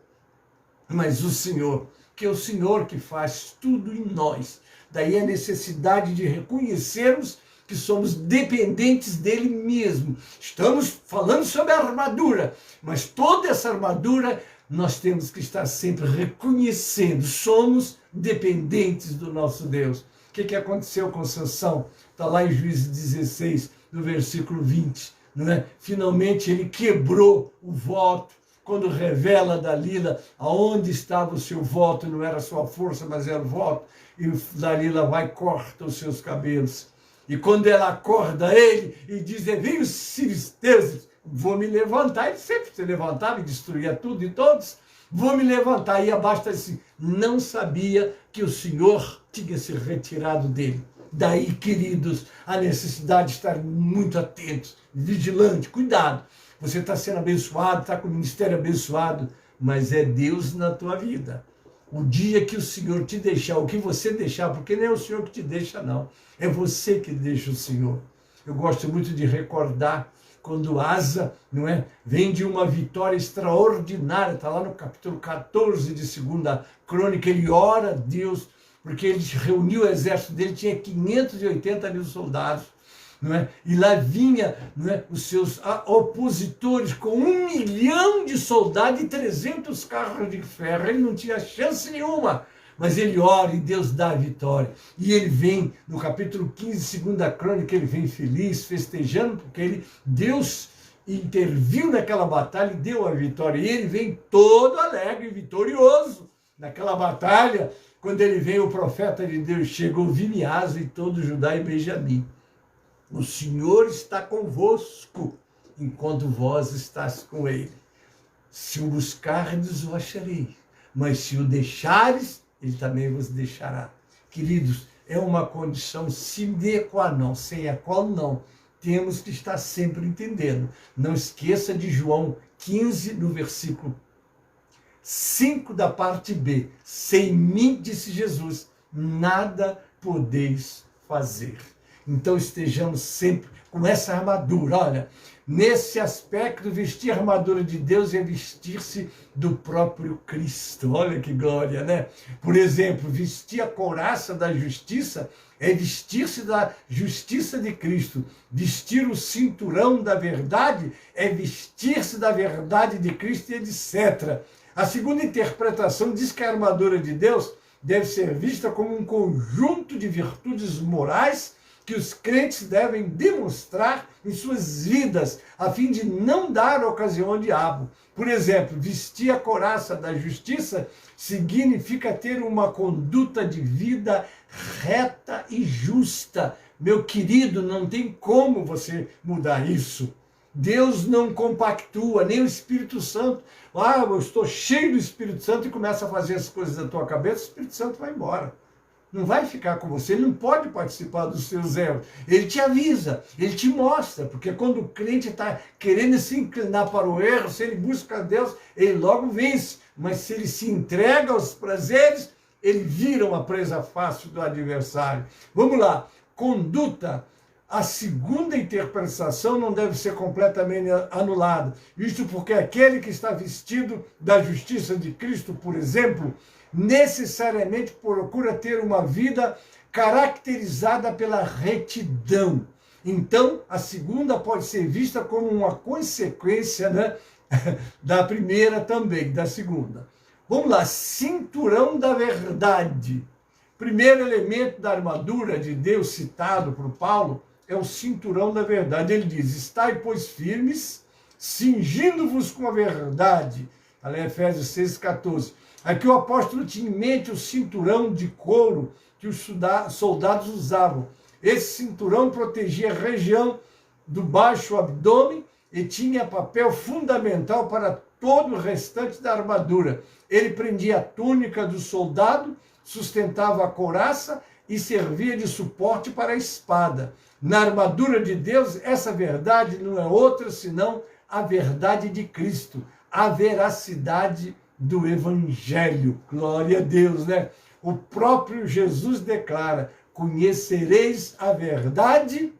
mas o Senhor, que é o Senhor que faz tudo em nós. Daí a necessidade de reconhecermos que somos dependentes dele mesmo. Estamos falando sobre a armadura, mas toda essa armadura nós temos que estar sempre reconhecendo. Somos dependentes do nosso Deus. O que aconteceu com Sansão? Está lá em Juízes 16, no versículo 20. Não é? Finalmente ele quebrou o voto. Quando revela a Dalila aonde estava o seu voto, não era a sua força, mas era o voto. E Dalila vai e corta os seus cabelos. E quando ela acorda ele e diz, vem os filisteus, vou me levantar. Ele sempre se levantava e destruía tudo e todos. Vou me levantar. E abaixo assim, não sabia que o Senhor tinha se retirado dele. Daí, queridos, a necessidade de estar muito atentos, vigilante, cuidado. Você está sendo abençoado, está com o ministério abençoado, mas é Deus na tua vida. O dia que o Senhor te deixar, o que você deixar, porque não é o Senhor que te deixa, não. É você que deixa o Senhor. Eu gosto muito de recordar quando Asa, não é, vem de uma vitória extraordinária, está lá no capítulo 14 de 2 Crônica, ele ora a Deus, porque ele reuniu o exército dele, tinha 580 mil soldados. Não é? E lá vinha, não é, os seus opositores com 1 milhão de soldados e 300 carros de ferro. Ele não tinha chance nenhuma, mas ele ora e Deus dá a vitória. E ele vem, no capítulo 15, 2 Crônica, ele vem feliz, festejando, porque Deus interviu naquela batalha e deu a vitória. E ele vem todo alegre e vitorioso naquela batalha. Quando ele vem, o profeta de Deus chega, ouvi-me Asa e todo Judá e Benjamim. O Senhor está convosco, enquanto vós estás com ele. Se o buscardes, o acharei. Mas se o deixares, ele também vos deixará. Queridos, é uma condição sine qua non, sem a qual não. Temos que estar sempre entendendo. Não esqueça de João 15, no versículo 5 da parte B. Sem mim, disse Jesus, nada podeis fazer. Então estejamos sempre com essa armadura. Olha, nesse aspecto, vestir a armadura de Deus é vestir-se do próprio Cristo. Olha que glória, né? Por exemplo, vestir a couraça da justiça é vestir-se da justiça de Cristo. Vestir o cinturão da verdade é vestir-se da verdade de Cristo, e etc. A segunda interpretação diz que a armadura de Deus deve ser vista como um conjunto de virtudes morais que os crentes devem demonstrar em suas vidas, a fim de não dar ocasião ao diabo. Por exemplo, vestir a couraça da justiça significa ter uma conduta de vida reta e justa. Meu querido, não tem como você mudar isso. Deus não compactua, nem o Espírito Santo. Eu estou cheio do Espírito Santo e começa a fazer as coisas da tua cabeça, o Espírito Santo vai embora. Não vai ficar com você, ele não pode participar dos seus erros. Ele te avisa, ele te mostra, porque quando o crente está querendo se inclinar para o erro, se ele busca Deus, ele logo vence. Mas se ele se entrega aos prazeres, ele vira uma presa fácil do adversário. Vamos lá, conduta. A segunda interpretação não deve ser completamente anulada. Isto porque aquele que está vestido da justiça de Cristo, por exemplo, necessariamente procura ter uma vida caracterizada pela retidão. Então, a segunda pode ser vista como uma consequência, né, da primeira também, da segunda. Vamos lá, cinturão da verdade. Primeiro elemento da armadura de Deus citado por Paulo é o cinturão da verdade. Ele diz: estai, pois, firmes, cingindo-vos com a verdade. Ali em Efésios 6,14. Aqui o apóstolo tinha em mente o cinturão de couro que os soldados usavam. Esse cinturão protegia a região do baixo abdômen e tinha papel fundamental para todo o restante da armadura. Ele prendia a túnica do soldado, sustentava a couraça e servia de suporte para a espada. Na armadura de Deus, essa verdade não é outra senão a verdade de Cristo, a veracidade do Evangelho. Glória a Deus, né? O próprio Jesus declara: conhecereis a verdade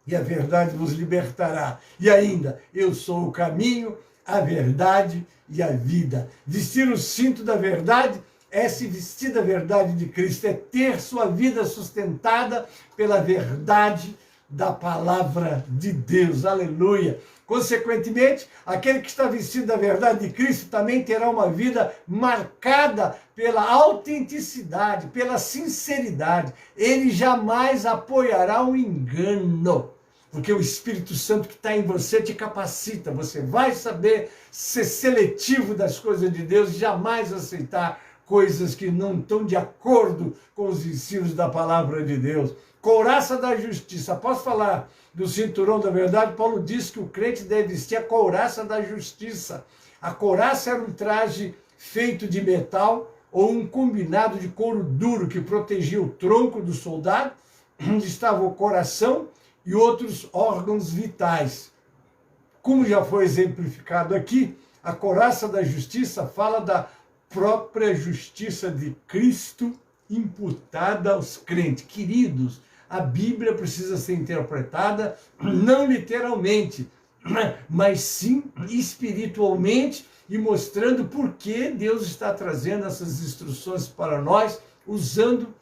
e a verdade vos libertará. E ainda, eu sou o caminho, a verdade e a vida. Vestir o cinto da verdade é se vestir da verdade de Cristo, é ter sua vida sustentada pela verdade da palavra de Deus. Aleluia! Consequentemente, aquele que está vestido da verdade de Cristo também terá uma vida marcada pela autenticidade, pela sinceridade. Ele jamais apoiará um engano, porque o Espírito Santo que está em você te capacita. Você vai saber ser seletivo das coisas de Deus e jamais aceitar coisas que não estão de acordo com os ensinos da palavra de Deus. Couraça da justiça. Posso falar do cinturão da verdade? Paulo diz que o crente deve vestir a couraça da justiça. A couraça era um traje feito de metal ou um combinado de couro duro que protegia o tronco do soldado, onde estava o coração e outros órgãos vitais. Como já foi exemplificado aqui, a couraça da justiça fala da própria justiça de Cristo imputada aos crentes. Queridos, a Bíblia precisa ser interpretada não literalmente, mas sim espiritualmente, e mostrando por que Deus está trazendo essas instruções para nós, usando,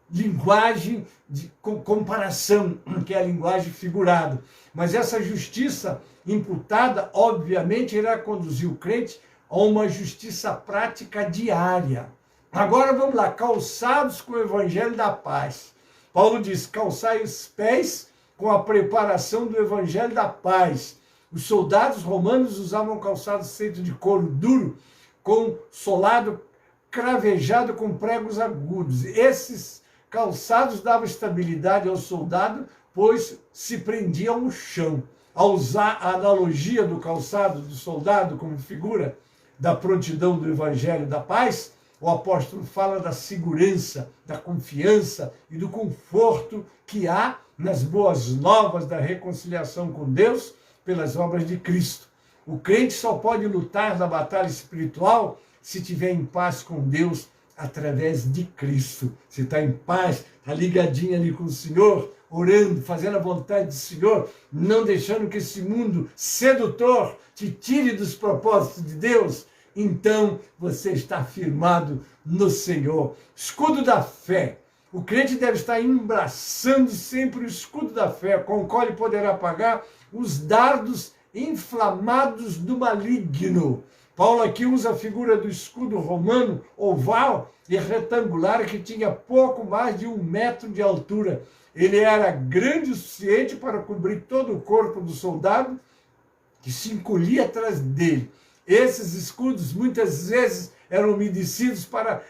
linguagem de comparação, que é a linguagem figurada. Mas essa justiça imputada, obviamente, irá conduzir o crente a uma justiça prática diária. Agora vamos lá, calçados com o evangelho da paz. Paulo diz: calçai os pés com a preparação do evangelho da paz. Os soldados romanos usavam calçados feitos de couro duro, com solado cravejado com pregos agudos. Esses calçados davam estabilidade ao soldado, pois se prendiam no chão. Ao usar a analogia do calçado do soldado como figura da prontidão do evangelho da paz, o apóstolo fala da segurança, da confiança e do conforto que há nas boas novas da reconciliação com Deus pelas obras de Cristo. O crente só pode lutar na batalha espiritual se estiver em paz com Deus, através de Cristo. Você está em paz, está ligadinho ali com o Senhor, orando, fazendo a vontade do Senhor, não deixando que esse mundo sedutor te tire dos propósitos de Deus, então você está firmado no Senhor. Escudo da fé. O crente deve estar embraçando sempre o escudo da fé, com o qual ele poderá apagar os dardos inflamados do maligno. Paulo aqui usa a figura do escudo romano, oval e retangular, que tinha pouco mais de 1 metro de altura. Ele era grande o suficiente para cobrir todo o corpo do soldado, que se encolhia atrás dele. Esses escudos muitas vezes eram umedecidos para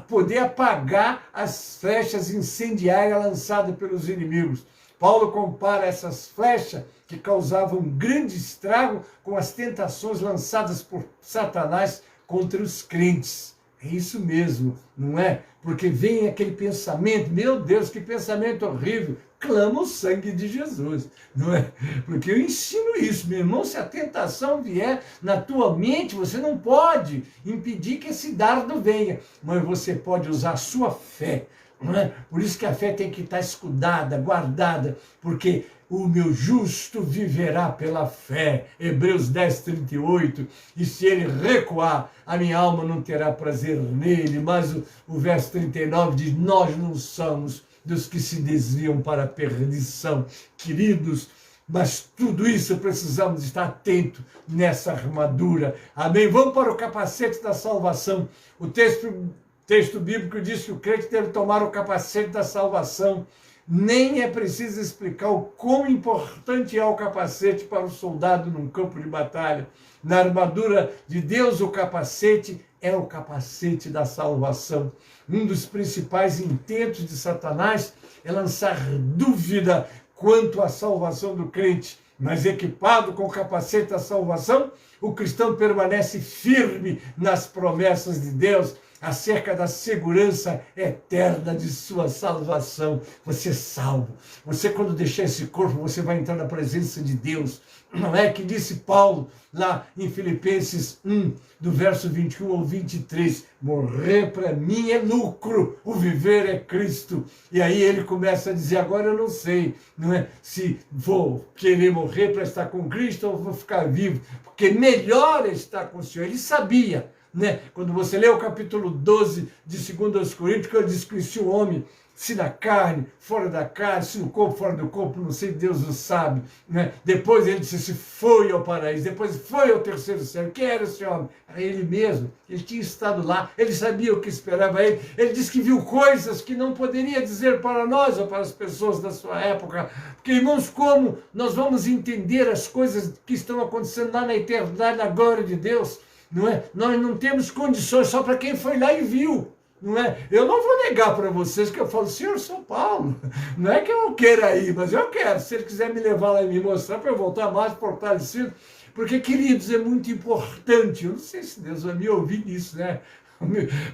poder apagar as flechas incendiárias lançadas pelos inimigos. Paulo compara essas flechas que causavam grande estrago com as tentações lançadas por Satanás contra os crentes. É isso mesmo, não é? Porque vem aquele pensamento, meu Deus, que pensamento horrível, clama o sangue de Jesus, não é? Porque eu ensino isso, meu irmão, se a tentação vier na tua mente, você não pode impedir que esse dardo venha, mas você pode usar a sua fé, não é? Por isso que a fé tem que estar escudada, guardada, porque o meu justo viverá pela fé. Hebreus 10, 38. E se ele recuar, a minha alma não terá prazer nele. Mas o verso 39 diz, nós não somos dos que se desviam para a perdição. Queridos, mas tudo isso precisamos estar atento nessa armadura. Amém? Vamos para o capacete da salvação. O texto bíblico diz que o crente deve tomar o capacete da salvação. Nem é preciso explicar o quão importante é o capacete para o soldado num campo de batalha. Na armadura de Deus, o capacete é o capacete da salvação. Um dos principais intentos de Satanás é lançar dúvida quanto à salvação do crente. Mas equipado com o capacete da salvação, o cristão permanece firme nas promessas de Deus, acerca da segurança eterna de sua salvação. Você é salvo. Você, quando deixar esse corpo, você vai entrar na presença de Deus. Não é que disse Paulo lá em Filipenses 1, do verso 21 ao 23, morrer para mim é lucro, o viver é Cristo. E aí ele começa a dizer, agora eu não sei, não é, se vou querer morrer para estar com Cristo ou vou ficar vivo, porque melhor é estar com o Senhor. Ele sabia, né? Quando você lê o capítulo 12 de 2 Coríntios, que eu disse que se o homem, se na carne, fora da carne, se no corpo, fora do corpo, não sei, Deus o sabe, né? Depois ele disse, se foi ao paraíso, depois foi ao terceiro céu. Quem era esse homem? Era ele mesmo, ele tinha estado lá, ele sabia o que esperava ele disse que viu coisas que não poderia dizer para nós ou para as pessoas da sua época, porque, irmãos, como nós vamos entender as coisas que estão acontecendo lá na eternidade, na glória de Deus? Não é? Nós não temos condições só para quem foi lá e viu. Não é? Eu não vou negar para vocês que eu falo, Senhor São Paulo, não é que eu queira ir, mas eu quero. Se ele quiser me levar lá e me mostrar para eu voltar mais fortalecido, porque, queridos, é muito importante. Eu não sei se Deus vai me ouvir nisso, né?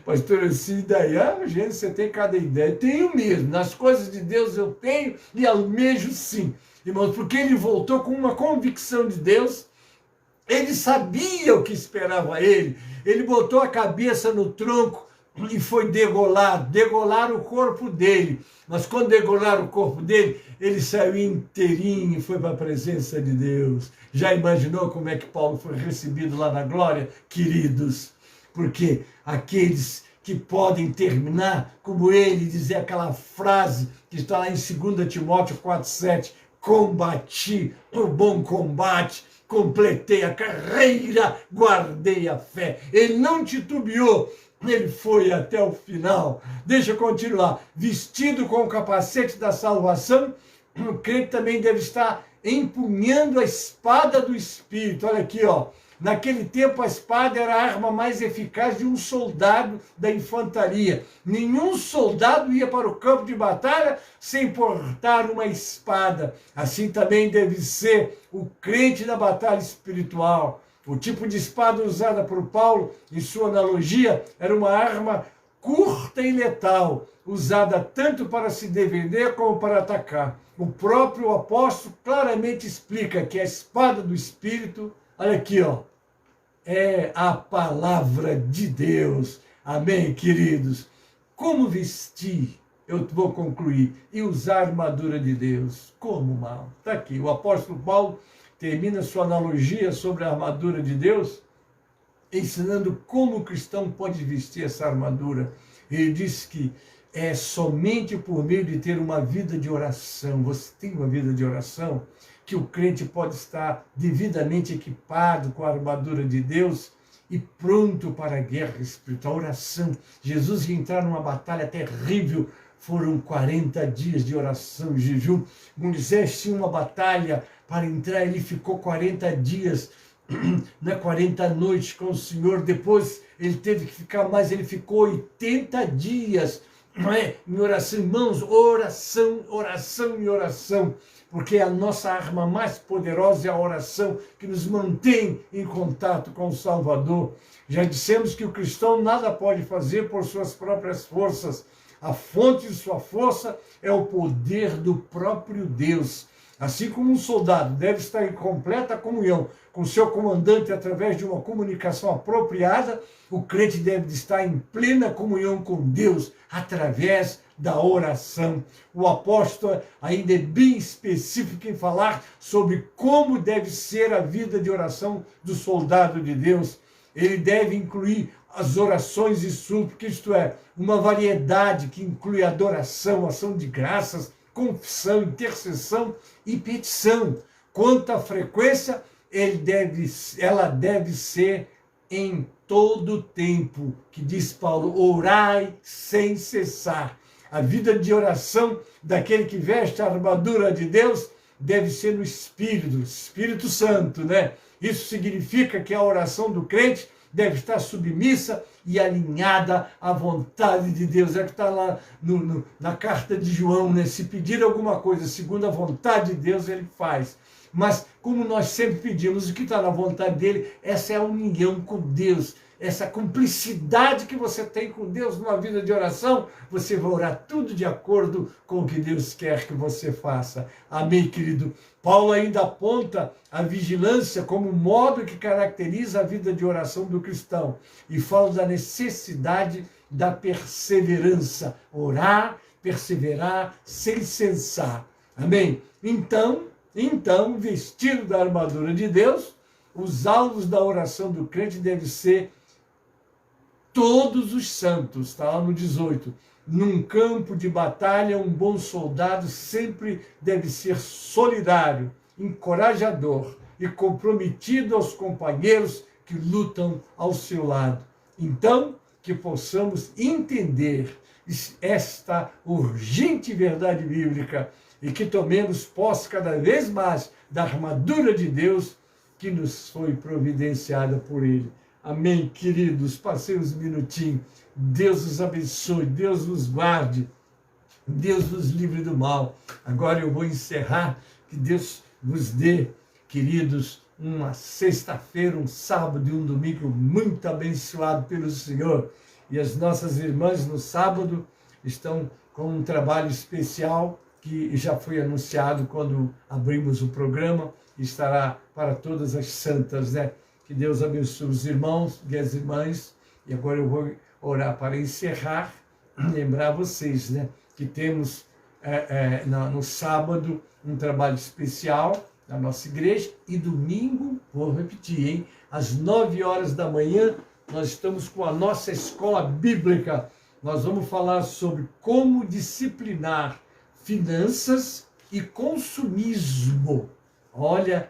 Pastor, assim, daí, gente, você tem cada ideia. Tenho mesmo. Nas coisas de Deus eu tenho e almejo sim. Irmãos, porque ele voltou com uma convicção de Deus. Ele sabia o que esperava ele. Ele botou a cabeça no tronco e foi degolar o corpo dele. Mas quando degolaram o corpo dele, ele saiu inteirinho e foi para a presença de Deus. Já imaginou como é que Paulo foi recebido lá na glória? Queridos, porque aqueles que podem terminar como ele, dizer aquela frase que está lá em 2 Timóteo 4,7, combati o bom combate, completei a carreira, guardei a fé. Ele não titubeou, ele foi até o final. Deixa eu continuar. Vestido com o capacete da salvação, o crente também deve estar empunhando a espada do Espírito. Olha aqui, ó. Naquele tempo, a espada era a arma mais eficaz de um soldado da infantaria. Nenhum soldado ia para o campo de batalha sem portar uma espada. Assim também deve ser o crente na batalha espiritual. O tipo de espada usada por Paulo, em sua analogia, era uma arma curta e letal, usada tanto para se defender como para atacar. O próprio apóstolo claramente explica que a espada do Espírito, olha aqui, ó, é a palavra de Deus. Amém, queridos? Como vestir? Eu vou concluir. E usar a armadura de Deus. Como, mal? Está aqui. O apóstolo Paulo termina sua analogia sobre a armadura de Deus, ensinando como o cristão pode vestir essa armadura. Ele diz que é somente por meio de ter uma vida de oração. Você tem uma vida de oração? Que o crente pode estar devidamente equipado com a armadura de Deus e pronto para a guerra espiritual. A oração. Jesus ia entrar numa batalha terrível. Foram 40 dias de oração e jejum. Moisés tinha uma batalha para entrar, ele ficou 40 dias, 40 noites com o Senhor. Depois ele teve que ficar mais, ele ficou 80 dias em oração. Irmãos, oração, oração e oração. Porque a nossa arma mais poderosa é a oração, que nos mantém em contato com o Salvador. Já dissemos que o cristão nada pode fazer por suas próprias forças. A fonte de sua força é o poder do próprio Deus. Assim como um soldado deve estar em completa comunhão com seu comandante através de uma comunicação apropriada, o crente deve estar em plena comunhão com Deus através da oração. O apóstolo ainda é bem específico em falar sobre como deve ser a vida de oração do soldado de Deus. Ele deve incluir as orações e súplicas, isto é, uma variedade que inclui adoração, ação de graças, confissão, intercessão e petição. Quanto à frequência, ela deve ser em todo o tempo, que diz Paulo, orai sem cessar. A vida de oração daquele que veste a armadura de Deus deve ser no Espírito Santo, né? Isso significa que a oração do crente deve estar submissa e alinhada à vontade de Deus. É que está lá na carta de João, né? Se pedir alguma coisa segundo a vontade de Deus, ele faz. Mas como nós sempre pedimos o que está na vontade dele, essa é a união com Deus, essa cumplicidade que você tem com Deus numa vida de oração, você vai orar tudo de acordo com o que Deus quer que você faça. Amém, querido? Paulo ainda aponta a vigilância como modo que caracteriza a vida de oração do cristão e fala da necessidade da perseverança. Orar, perseverar, sem cessar. Amém? Então, vestido da armadura de Deus, os alvos da oração do crente devem ser todos os santos, está lá no 18. Num campo de batalha, um bom soldado sempre deve ser solidário, encorajador e comprometido aos companheiros que lutam ao seu lado. Então, que possamos entender esta urgente verdade bíblica e que tomemos posse cada vez mais da armadura de Deus que nos foi providenciada por Ele. Amém, queridos? Passei uns minutinhos. Deus os abençoe, Deus os guarde, Deus os livre do mal. Agora eu vou encerrar. Que Deus vos dê, queridos, uma sexta-feira, um sábado e um domingo muito abençoado pelo Senhor. E as nossas irmãs no sábado estão com um trabalho especial que já foi anunciado quando abrimos o programa, estará para todas as santas, né? Que Deus abençoe os irmãos e as irmãs. E agora eu vou orar para encerrar, lembrar vocês, né? Que temos no sábado um trabalho especial na nossa igreja e domingo, vou repetir, hein? Às 9 horas da manhã, nós estamos com a nossa escola bíblica. Nós vamos falar sobre como disciplinar finanças e consumismo. Olha,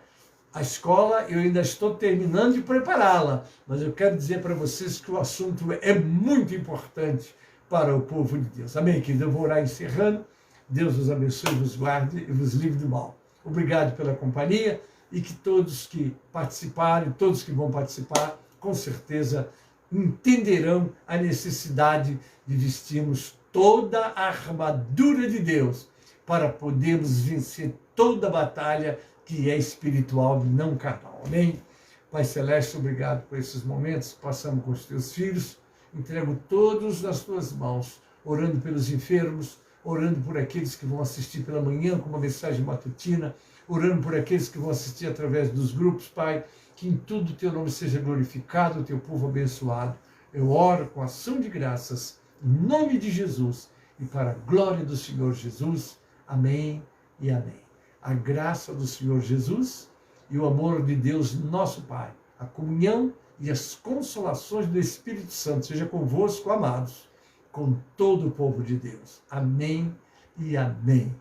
a escola eu ainda estou terminando de prepará-la, mas eu quero dizer para vocês que o assunto é muito importante para o povo de Deus. Amém, querido? Eu vou orar encerrando. Deus os abençoe, vos guarde e vos livre do mal. Obrigado pela companhia e que todos que participarem, todos que vão participar, com certeza entenderão a necessidade de vestirmos toda a armadura de Deus para podermos vencer toda a batalha que é espiritual e não carnal. Amém? Pai Celeste, obrigado por esses momentos que passamos com os teus filhos. Entrego todos nas tuas mãos, orando pelos enfermos, orando por aqueles que vão assistir pela manhã com uma mensagem matutina, orando por aqueles que vão assistir através dos grupos, Pai, que em tudo o teu nome seja glorificado, o teu povo abençoado. Eu oro com ação de graças, em nome de Jesus e para a glória do Senhor Jesus. Amém e amém. A graça do Senhor Jesus e o amor de Deus, nosso Pai, a comunhão e as consolações do Espírito Santo seja convosco, amados, com todo o povo de Deus. Amém e amém.